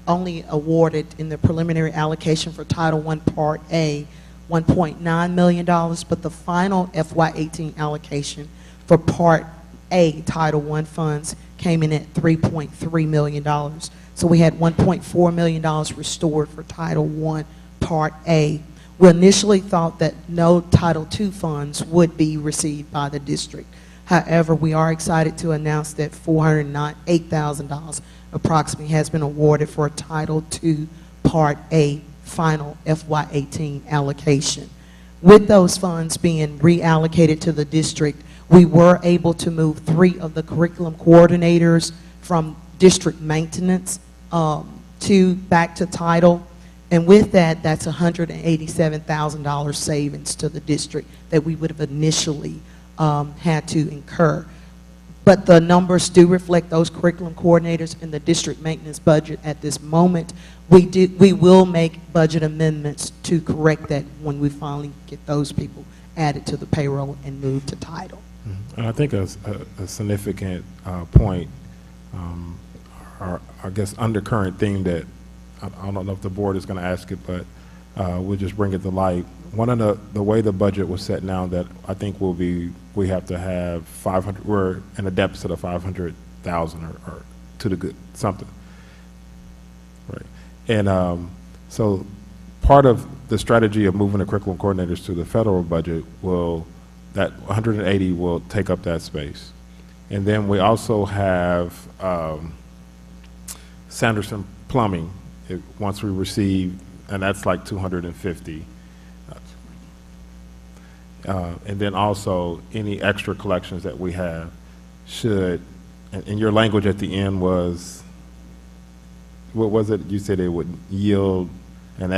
only awarded in the preliminary allocation for Title I Part A $1.9 million, but the final FY18 allocation for Part A Title I funds came in at $3.3 million. So we had $1.4 million restored for Title I Part A. We initially thought that no Title II funds would be received by the district. However, we are excited to announce that $408,000 approximately has been awarded for Title II Part A final FY18 allocation. With those funds being reallocated to the district, we were able to move 3 of the curriculum coordinators from district maintenance back to title. And with that, that's $187,000 savings to the district that we would have initially had to incur. But the numbers do reflect those curriculum coordinators in the district maintenance budget at this moment. We will make budget amendments to correct that when we finally get those people added to the payroll and moved to title. And I think a significant point, or I guess undercurrent theme that I don't know if the board is going to ask it, but we'll just bring it to light. One of the way the budget was set now that I think we have to have 500, we're in a deficit of 500,000 or to the good, something. Right. And so part of the strategy of moving the curriculum coordinators to the federal budget that 180 will take up that space. And then we also have Sanderson Plumbing, once we receive, and that's like 250. And then also any extra collections that we have should, and your language at the end was, what was it? You said it would yield an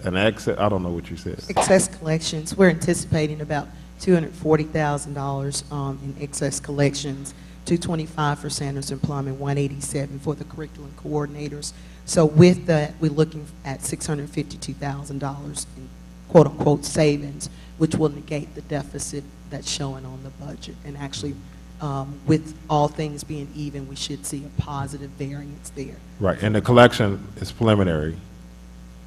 excess, I don't know what you said. Excess collections, we're anticipating about $240,000 in excess collections, $225 for Sanderson Plumbing, $187 for the curriculum coordinators. So with that, we're looking at $652,000 in quote-unquote savings, which will negate the deficit that's showing on the budget. And actually, with all things being even, we should see a positive variance there. Right, and the collection is preliminary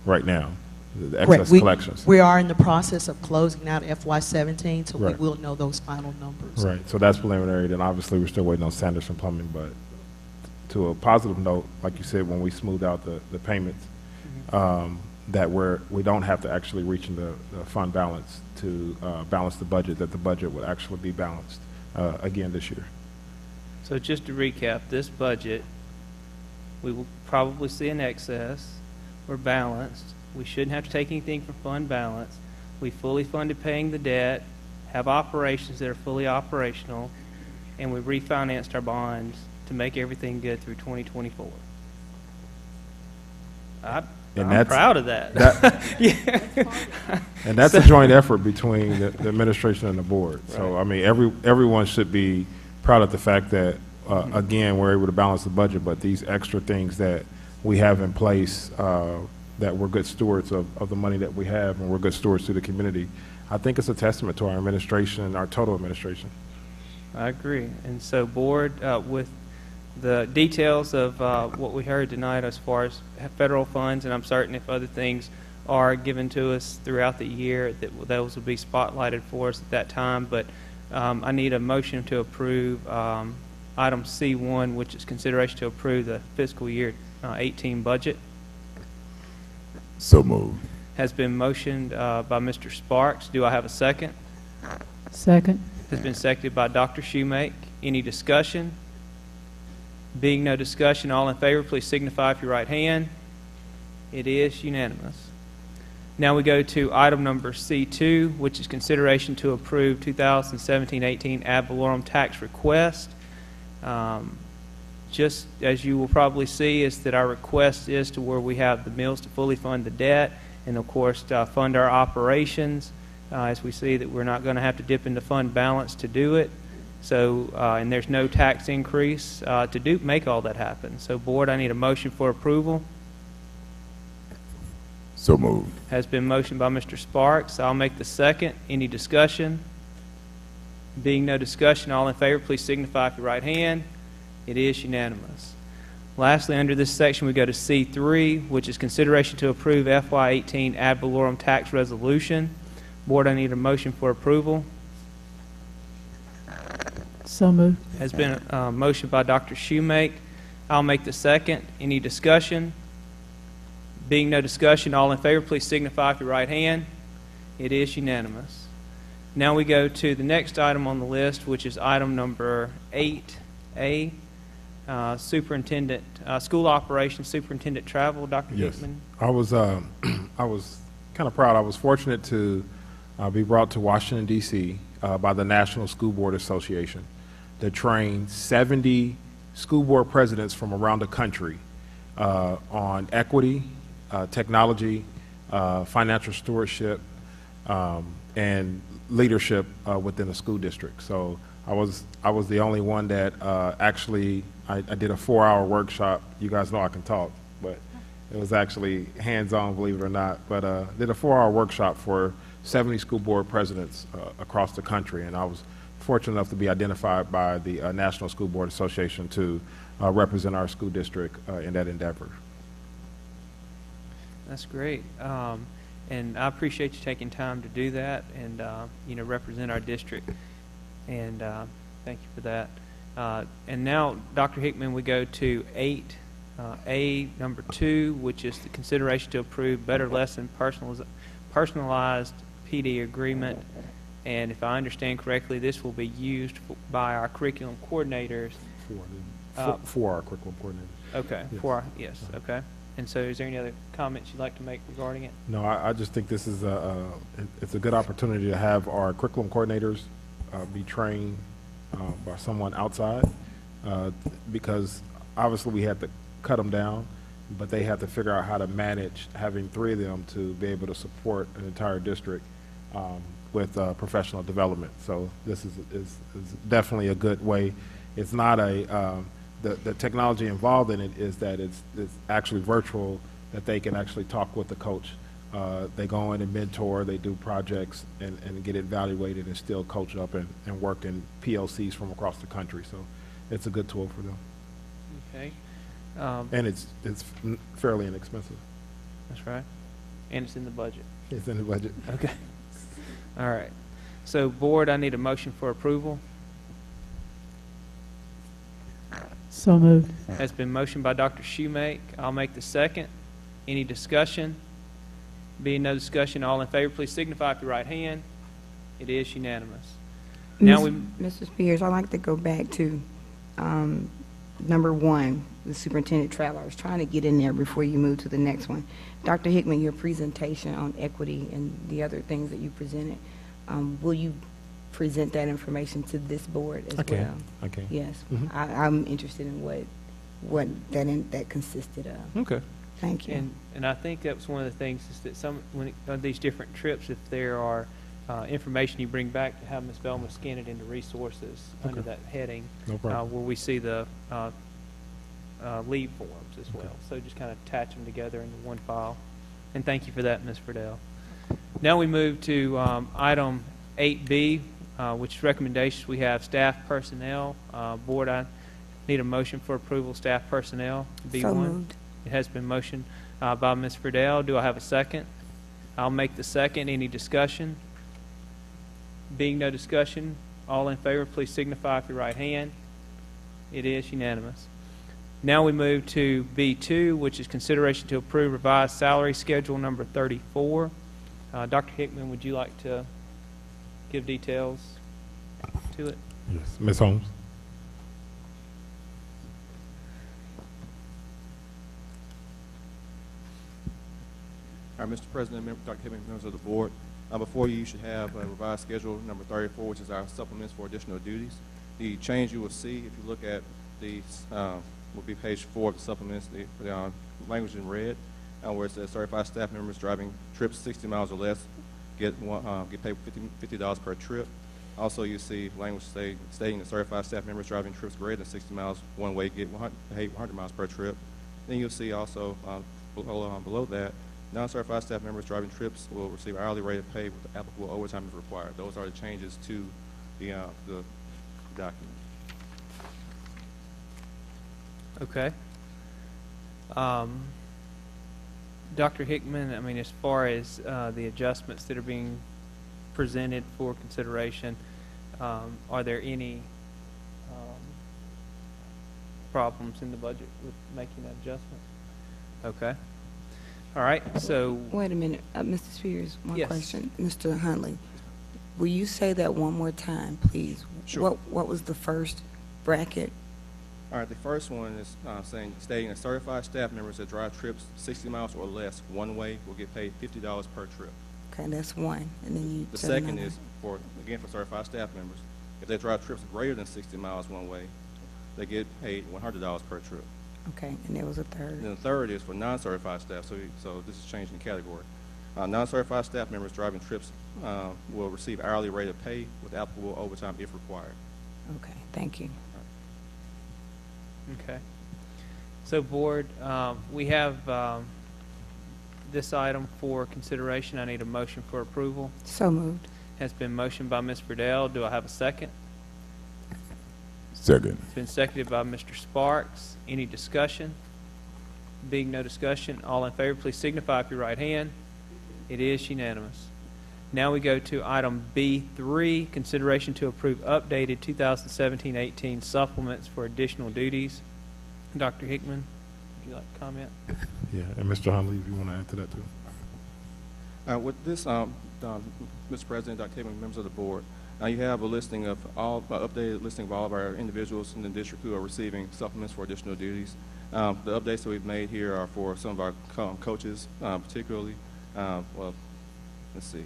right now, the excess collections. We are in the process of closing out FY17, so we will know those final numbers. Right, so that's preliminary. Then obviously we're still waiting on Sanderson Plumbing, but to a positive note, like you said, when we smooth out the payments, that we don't have to actually reach in the fund balance to balance the budget, that the budget would actually be balanced again this year. So just to recap, this budget, we will probably see an excess. We're balanced. We shouldn't have to take anything from fund balance. We fully funded paying the debt, have operations that are fully operational, and we refinanced our bonds to make everything good through 2024. I'm proud of that. And that's a joint effort between the administration and the board. Right. So I mean, everyone should be proud of the fact that again, we're able to balance the budget, but these extra things that we have in place, that we're good stewards of the money that we have, and we're good stewards to the community. I think it's a testament to our administration and our total administration. I agree. And so board, with the details of what we heard tonight as far as federal funds, and I'm certain if other things are given to us throughout the year, that those will be spotlighted for us at that time. But I need a motion to approve item C1, which is consideration to approve the fiscal year 18 budget. So moved. Has been motioned by Mr. Sparks. Do I have a second? Second. Has been seconded by Dr. Shoemake. Any discussion? Being no discussion, all in favor, please signify with your right hand. It is unanimous. Now we go to item number C2, which is consideration to approve 2017-18 ad valorem tax request. Just as you will probably see, is that our request is to where we have the mills to fully fund the debt and, of course, fund our operations, as we see that we're not going to have to dip into fund balance to do it. So, and there's no tax increase to make all that happen. So, Board, I need a motion for approval. So moved. Has been motioned by Mr. Sparks. I'll make the second. Any discussion? Being no discussion, all in favor, please signify with your right hand. It is unanimous. Lastly, under this section, we go to C3, which is consideration to approve FY18 ad valorem tax resolution. Board, I need a motion for approval. So moved. Has been motioned by Dr. Shoemake. I'll make the second. Any discussion? Being no discussion, all in favor, please signify with your right hand. It is unanimous. Now we go to the next item on the list, which is item number 8A, Superintendent, School Operations Superintendent Travel. Dr. Hickman. I was kind of proud. I was fortunate to be brought to Washington, D.C. By the National School Board Association to train 70 school board presidents from around the country on equity, technology, financial stewardship, and leadership within the school district. So I was the only one that actually I did a 4-hour workshop. You guys know I can talk, but it was actually hands-on, believe it or not. But did a 4-hour workshop for 70 school board presidents across the country, and I was fortunate enough to be identified by the National School Board Association to represent our school district in that endeavor. That's great. And I appreciate you taking time to do that and, represent our district. And thank you for that. And now, Dr. Hickman, we go to 8A, number 2, which is the consideration to approve better lesson personalized PD agreement. And if I understand correctly, this will be used by our curriculum coordinators. For our curriculum coordinators. Okay, Yes. Yes, okay. And so is there any other comments you'd like to make regarding it? No, I just think this is it's a good opportunity to have our curriculum coordinators be trained by someone outside because obviously we had to cut them down, but they have to figure out how to manage having 3 of them to be able to support an entire district with professional development. So this is definitely a good way. It's not the technology involved in it is that it's actually virtual, that they can actually talk with the coach. They go in and mentor, they do projects and get evaluated and still coach up and work in PLCs from across the country. So it's a good tool for them. Okay. And it's fairly inexpensive. That's right. And it's in the budget. It's in the budget. Okay. All right. So, Board, I need a motion for approval. So moved. Has been motioned by Dr. Shoemake. I'll make the second. Any discussion? Being no discussion, all in favor, please signify with your right hand. It is unanimous. Now Mr. Spears, I'd like to go back to number 1, the superintendent travel. I was trying to get in there before you move to the next one. Dr. Hickman, your presentation on equity and the other things that you presented, will you present that information to this board as well? Okay. Yes. I'm interested in what that consisted of. Okay. Thank you. And I think that was one of the things is that on these different trips, if there are information you bring back, to have Ms. Velma scan it into resources under that heading, No problem. where we see the lead forms as well. So just kind of attach them together into one file. And thank you for that, Ms. Friedel. Now we move to item 8B, which is recommendations. We have staff personnel. Board, I need a motion for approval of staff personnel. B1. So moved. It has been motioned by Ms. Friedel. Do I have a second? I'll make the second. Any discussion? Being no discussion, all in favor, please signify with your right hand. It is unanimous. Now we move to B2, which is consideration to approve revised salary schedule number 34. Dr. Hickman, would you like to give details? to it? Yes, Ms. Holmes. All right, Mr. President, Dr. Hickman, members of the board, before you should have a revised schedule number 34, which is our supplements for additional duties. The change you will see, if you look at these, will be page 4 of the supplements, the language in red, where it says certified staff members driving trips 60 miles or less get paid $50 per trip. Also, you see language stating that certified staff members driving trips greater than 60 miles one way get paid 100 miles per trip. Then you'll see also below that, non-certified staff members driving trips will receive hourly rate of pay with applicable overtime if required. Those are the changes to the document. Okay. Dr. Hickman, I mean, as far as the adjustments that are being presented for consideration, are there any problems in the budget with making that adjustment? Okay. All right, so... Wait a minute, Mr. Spears, one Yes. question. Mr. Huntley, will you say that one more time, please? Sure. What was the first bracket? All right, the first one is stating that certified staff members that drive trips 60 miles or less one way will get paid $50 per trip. Okay, that's one. And then you The said second another. is for certified staff members. If they drive trips greater than 60 miles one way, they get paid $100 per trip. Okay, and there was a third. And then the third is for non-certified staff, so this is changing the category. Non-certified staff members driving trips will receive hourly rate of pay with applicable overtime if required. Okay, thank you. Okay. So, board, we have this item for consideration. I need a motion for approval. So moved. Has been motioned by Ms. Verdell. Do I have a second? Second. It's been seconded by Mr. Sparks. Any discussion? Being no discussion, all in favor, please signify with your right hand. It is unanimous. Now we go to item B3, consideration to approve updated 2017-18 supplements for additional duties. Dr. Hickman, would you like to comment? Yeah, and Mr. Huntley, if you want to add to that too. With this, Mr. President, Dr. Hickman, members of the board, you have a listing of updated listing of all of our individuals in the district who are receiving supplements for additional duties. The updates that we've made here are for some of our coaches, particularly. Well, let's see.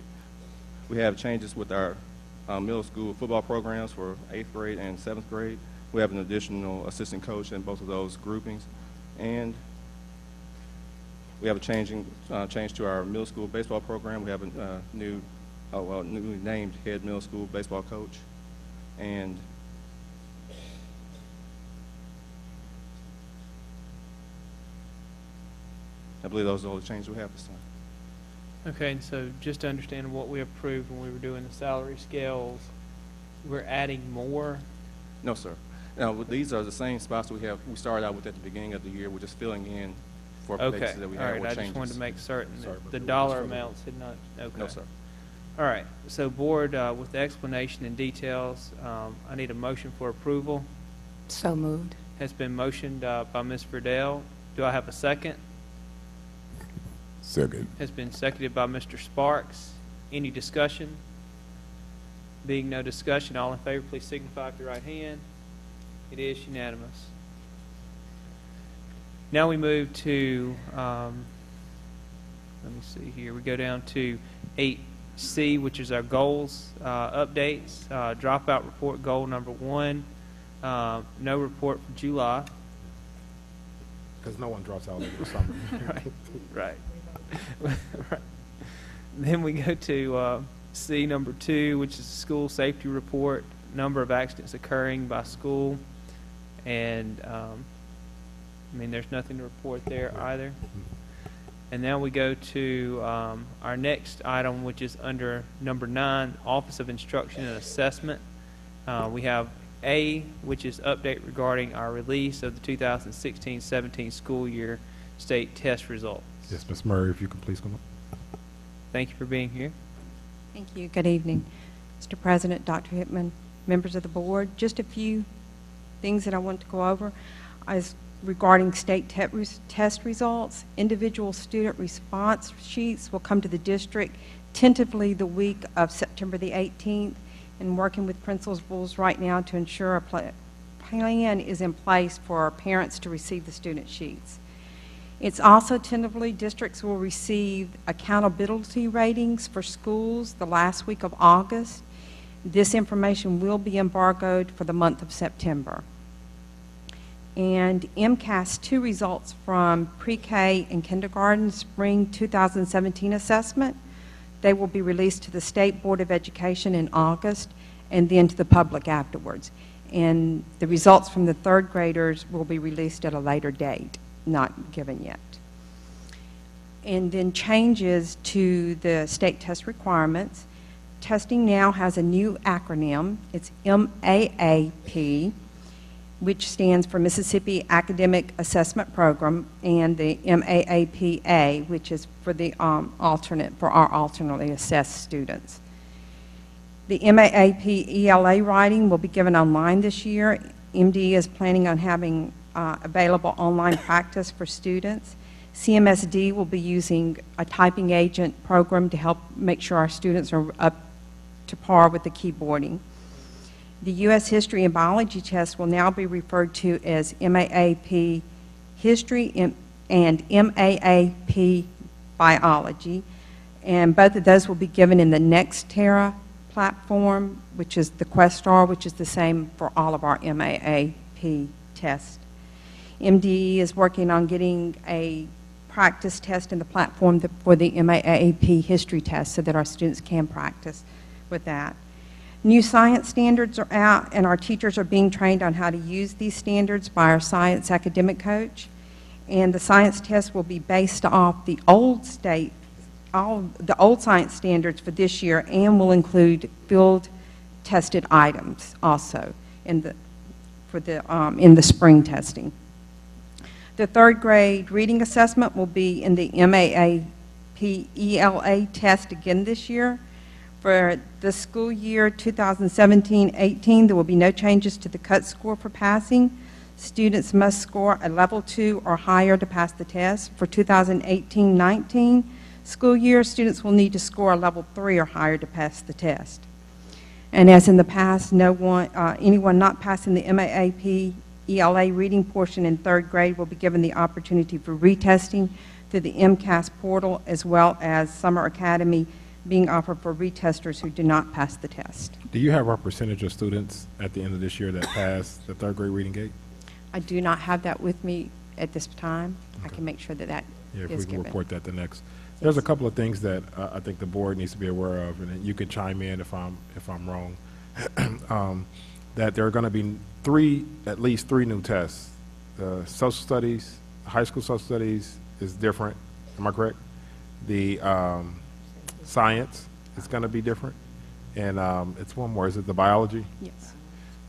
We have changes with our middle school football programs for 8th grade and 7th grade. We have an additional assistant coach in both of those groupings. And we have a change to our middle school baseball program. We have a newly named head middle school baseball coach. And I believe those are all the changes we have this time. Okay, and so just to understand what we approved when we were doing the salary scales, we're adding more? No, sir. Now, these are the same spots we started out with at the beginning of the year. We're just filling in for places that we all had right, more I changes. just wanted to make certain Sorry, that but the we're dollar just filling amounts had not, okay. No, sir. All right, so board, with the explanation and details, I need a motion for approval. So moved. Has been motioned by Ms. Verdell. Do I have a second? Second. Has been seconded by Mr. Sparks. Any discussion? Being no discussion, all in favor, please signify with your right hand. It is unanimous. Now we move to, let me see here, we go down to 8C, which is our goals updates. Dropout report goal number 1, no report for July. Because no one drops out over the summer. Right. Right. Then we go to C number 2, which is the school safety report, number of accidents occurring by school. And, I mean, there's nothing to report there either. And now we go to our next item, which is under number 9, Office of Instruction and Assessment. We have A, which is update regarding our release of the 2016-17 school year state test results. Yes, Ms. Murray, if you could please come up. Thank you for being here. Thank you. Good evening, Mr. President, Dr. Hickman, members of the board. Just a few things that I want to go over is regarding state test results. Individual student response sheets will come to the district tentatively the week of September the 18th. and working with principals right now to ensure a plan is in place for our parents to receive the student sheets. It's also tentatively districts will receive accountability ratings for schools the last week of August. This information will be embargoed for the month of September. And MCAS 2 results from pre-K and kindergarten spring 2017 assessment. They will be released to the State Board of Education in August and then to the public afterwards. And the results from the third graders will be released at a later date, not given yet. And then changes to the state test requirements. Testing now has a new acronym. It's MAAP, which stands for Mississippi Academic Assessment Program, and the MAAPA, which is for the our alternately assessed students. The MAAP ELA writing will be given online this year. MD is planning on having available online practice for students. CMSD will be using a typing agent program to help make sure our students are up to par with the keyboarding. The U.S. History and Biology test will now be referred to as MAAP History and MAAP Biology, and both of those will be given in the Nextera platform, which is the Questar, which is the same for all of our MAAP tests. MDE is working on getting a practice test in the platform for the MAAP history test so that our students can practice with that. New science standards are out, and our teachers are being trained on how to use these standards by our science academic coach. And the science test will be based off the old science standards for this year, and will include field-tested items also in the spring testing. The third grade reading assessment will be in the MAAP ELA test again this year. For the school year 2017-18, there will be no changes to the cut score for passing. Students must score a level 2 or higher to pass the test. For 2018-19 school year, students will need to score a level 3 or higher to pass the test. And as in the past, anyone not passing the MAAP ELA reading portion in third grade will be given the opportunity for retesting through the MCAS portal, as well as Summer Academy being offered for retesters who do not pass the test. Do you have our percentage of students at the end of this year that pass the third grade reading gate? I do not have that with me at this time. Okay. I can make sure that yeah, if is we can given. Report that the next. There's a couple of things that I think the board needs to be aware of, and you can chime in if I'm wrong. That there are going to be at least three new tests. Social studies, high school social studies is different. Am I correct? The science is going to be different, and it's one more. Is it the biology? Yes.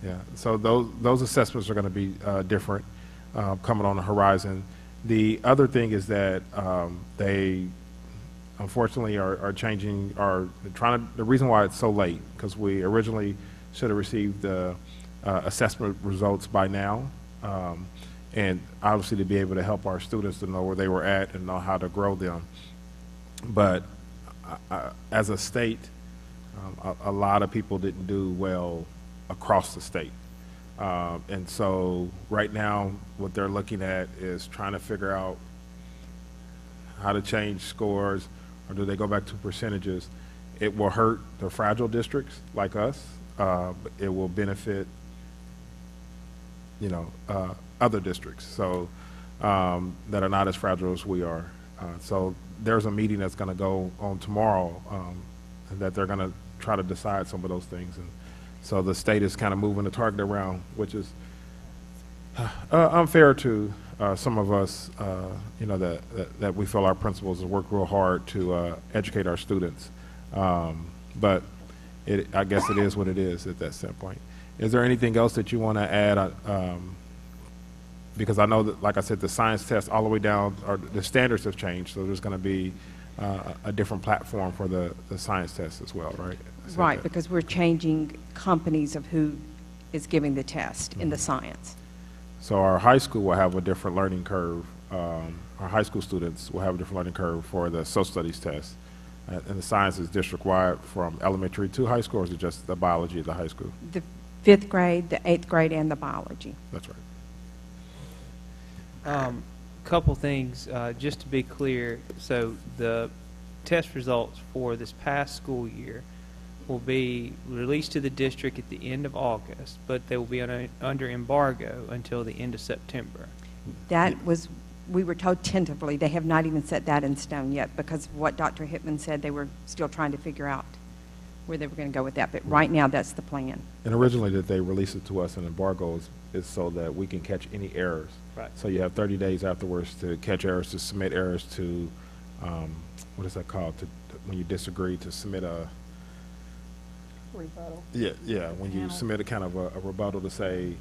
Yeah. So those assessments are going to be different, coming on the horizon. The other thing is that they unfortunately are changing, the reason why it's so late, because we originally should have received the assessment results by now, and obviously to be able to help our students to know where they were at and know how to grow them. But as a state, a lot of people didn't do well across the state. And so right now what they're looking at is trying to figure out how to change scores, or do they go back to percentages. It will hurt the fragile districts like us. It will benefit, other districts so that are not as fragile as we are. So there's a meeting that's going to go on tomorrow that they're going to try to decide some of those things. And so the state is kind of moving the target around, which is unfair to some of us, that we feel our principals have worked real hard to educate our students. But I guess it is what it is at that standpoint. Is there anything else that you want to add? Because I know that, like I said, the science test all the way down, or the standards have changed, so there's going to be a different platform for the science test as well, right? Right, because we're changing companies of who is giving the test in the science. So our high school will have a different learning curve. Our high school students will have a different learning curve for the social studies test. And the science is district-wide from elementary to high school, or is it just the biology at the high school? The 5th grade, the 8th grade, and the biology. That's right. Couple things, just to be clear. So the test results for this past school year will be released to the district at the end of August, but they will be under embargo until the end of September. That was, we were told tentatively. They have not even set that in stone yet because of what Dr. Hickman said. They were still trying to figure out where they were going to go with that. But right now, that's the plan. And originally, that they release it to us in embargoes is so that we can catch any errors. Right. So you have 30 days afterwards to catch errors, to submit errors, to, what is that called, when you disagree, to submit a rebuttal. Yeah, when you submit a kind of a rebuttal to say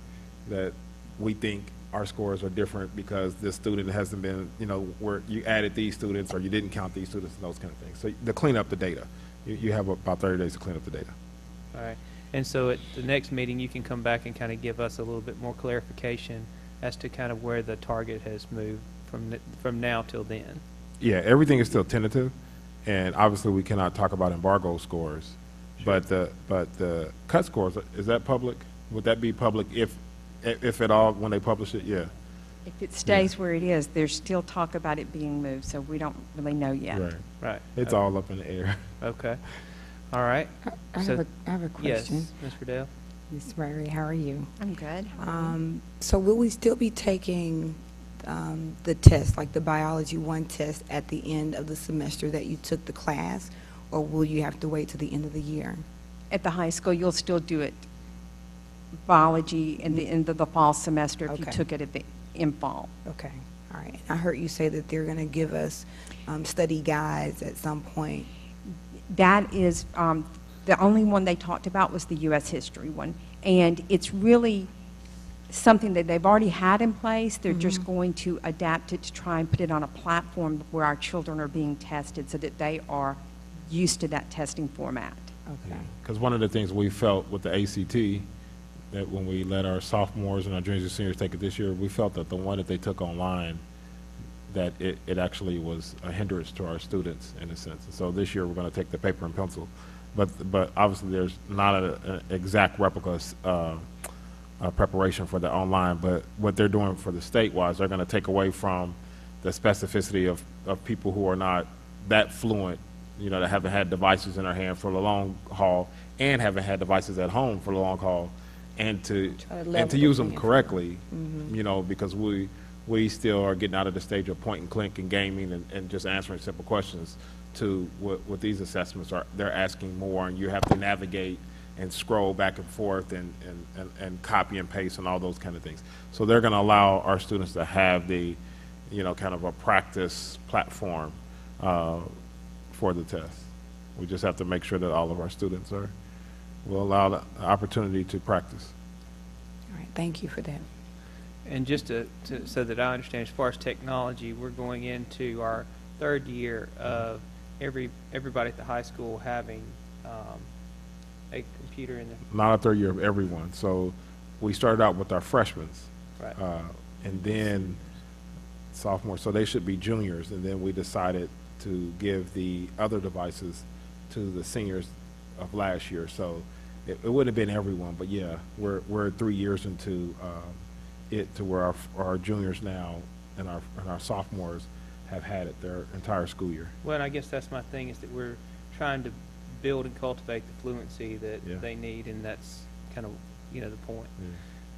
that we think our scores are different because this student hasn't been, where you added these students or you didn't count these students and those kind of things. So to clean up the data, you have about 30 days to clean up the data. All right. And so at the next meeting, you can come back and kind of give us a little bit more clarification as to kind of where the target has moved from now till then. Yeah, everything is still tentative, and obviously we cannot talk about embargo scores. Sure. But the cut scores, is that public? Would that be public if at all when they publish it? Yeah. If it stays where it is, there's still talk about it being moved, so we don't really know yet. Right. Right. It's all up in the air. Okay. All right. I have a question. Yes, Ms. Riddell. Ms. Murray, how are you? I'm good. So will we still be taking the test, like the Biology 1 test, at the end of the semester that you took the class, or will you have to wait till the end of the year? At the high school, you'll still do it, biology, in the end of the fall semester if you took it in fall. Okay. All right. I heard you say that they're going to give us study guides at some point. That is, the only one they talked about was the U.S. history one. And it's really something that they've already had in place. They're just going to adapt it to try and put it on a platform where our children are being tested so that they are used to that testing format. Okay. Because one of the things we felt with the ACT, that when we let our sophomores and our juniors and seniors take it this year, we felt that the one that they took online, that it actually was a hindrance to our students in a sense. And so this year we're going to take the paper and pencil, but obviously there's not an exact replica preparation for the online. But what they're doing for the statewide, they're going to take away from the specificity of people who are not that fluent, that haven't had devices in their hand for the long haul and haven't had devices at home for the long haul, and to use them correctly, because we still are getting out of the stage of point and click and gaming and just answering simple questions to what these assessments are. They're asking more, and you have to navigate and scroll back and forth and copy and paste and all those kind of things. So they're going to allow our students to have the, kind of a practice platform for the test. We just have to make sure that all of our students will allow the opportunity to practice. All right, thank you for that. And just so that I understand, as far as technology, we're going into our third year of everybody at the high school having a computer in their... Not a third year of everyone. So we started out with our freshmen, right. And then sophomores. So they should be juniors. And then we decided to give the other devices to the seniors of last year. So it wouldn't have been everyone, but yeah, we're 3 years into it to where our juniors now and our sophomores have had it their entire school year. Well, and I guess that's my thing, is that we're trying to build and cultivate the fluency that they need, and that's kind of the point.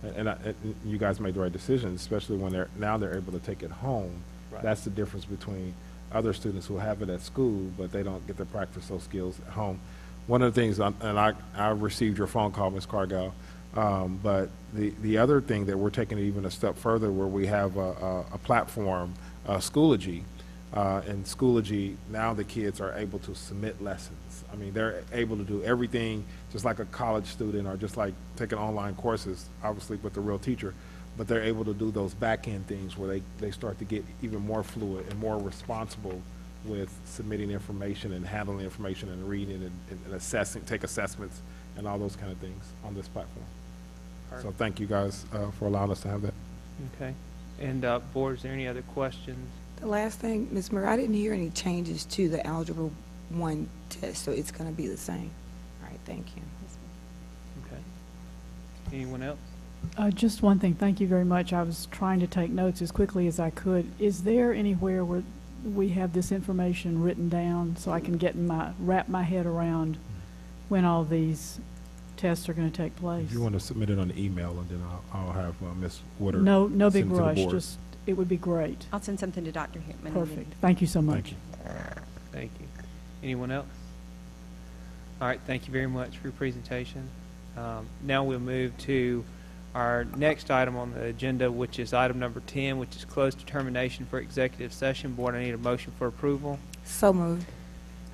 Yeah. And you guys made the right decision, especially when they're able to take it home. Right. That's the difference between other students who have it at school, but they don't get to practice those skills at home. One of the things, and I received your phone call, Ms. Cargill, but the other thing that we're taking it even a step further, where we have a platform, Schoology, and Schoology, now the kids are able to submit lessons. I mean, they're able to do everything just like a college student, or just like taking online courses, obviously with the real teacher, but they're able to do those back-end things where they start to get even more fluid and more responsible with submitting information and handling information and reading and assessing, take assessments and all those kind of things on this platform. So thank you guys for allowing us to have that. Okay. And board, is there any other questions? The last thing, Ms. Murray, I didn't hear any changes to the one test, so it's going to be the same. All right, thank you. Okay. Anyone else? Just one thing. Thank you very much. I was trying to take notes as quickly as I could. Is there anywhere where we have this information written down so I can wrap my head around when all these tests are going to take place? If you want to submit it on the email, and then I'll have Ms. Woodard. No big send it to the rush. board. Just it would be great. I'll send something to Dr. Hickman. Perfect. Thank you so much. Thank you. Thank you. Anyone else? All right, thank you very much for your presentation. Now we'll move to our next item on the agenda, which is item number 10, which is closed determination for executive session. Board, I need a motion for approval. So moved.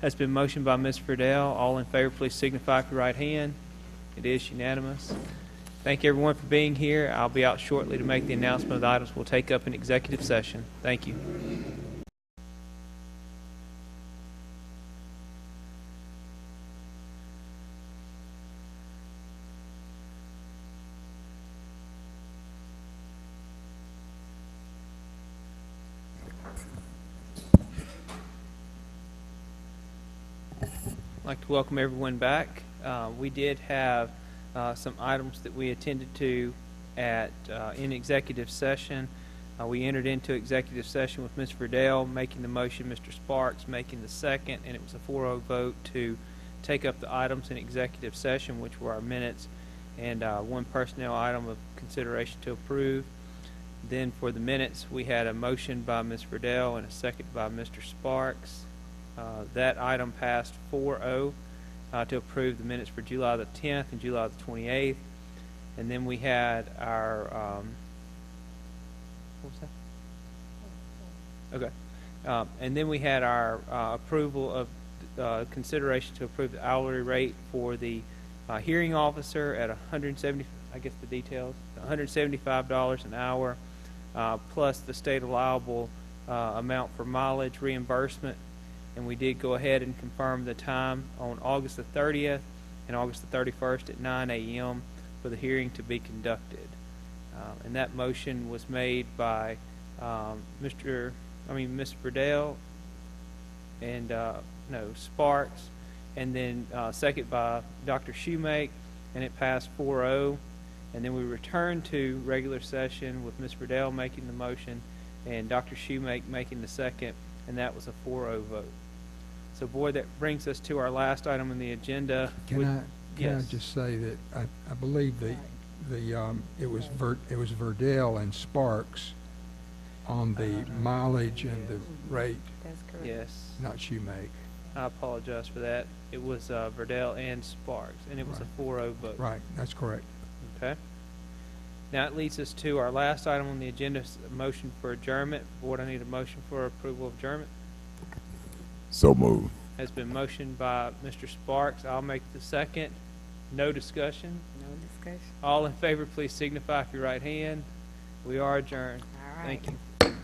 Has been motioned by Ms. Friedel. All in favor, please signify with your right hand. It is unanimous. Thank everyone for being here. I'll be out shortly to make the announcement of the items we'll take up in executive session. Thank you. I'd like to welcome everyone back. We did have some items that we attended to in executive session. We entered into executive session with Ms. Friedel making the motion, Mr. Sparks making the second, and it was a 4-0 vote to take up the items in executive session, which were our minutes, and one personnel item of consideration to approve. Then for the minutes, we had a motion by Ms. Friedel and a second by Mr. Sparks. That item passed 4-0 to approve the minutes for July the 10th and July the 28th. And then we had our, what was that? Okay. And then we had our approval of consideration to approve the hourly rate for the hearing officer at $170, I guess the details, $175 an hour, plus the state allowable amount for mileage reimbursement. And we did go ahead and confirm the time on August the 30th and August the 31st at 9 a.m. for the hearing to be conducted. And that motion was made by Ms. Friedel and Sparks, and then second by Dr. Shoemake, and it passed 4-0. And then we returned to regular session with Ms. Friedel making the motion and Dr. Shoemake making the second, and that was a 4-0 vote. So, board, that brings us to our last item on the agenda. Can I Yes. just say that I believe it was Verdell and Sparks on the mileage and the rate. That's correct. Yes. Not Shoemake. I apologize for that. It was Verdell and Sparks, and it was a 4-0 vote. Right, that's correct. Okay. Now it leads us to our last item on the agenda, a motion for adjournment. Board, I need a motion for approval of adjournment. So moved. Has been motioned by Mr. Sparks. I'll make the second. No discussion. No discussion. All in favor, please signify with your right hand. We are adjourned. All right. Thank you.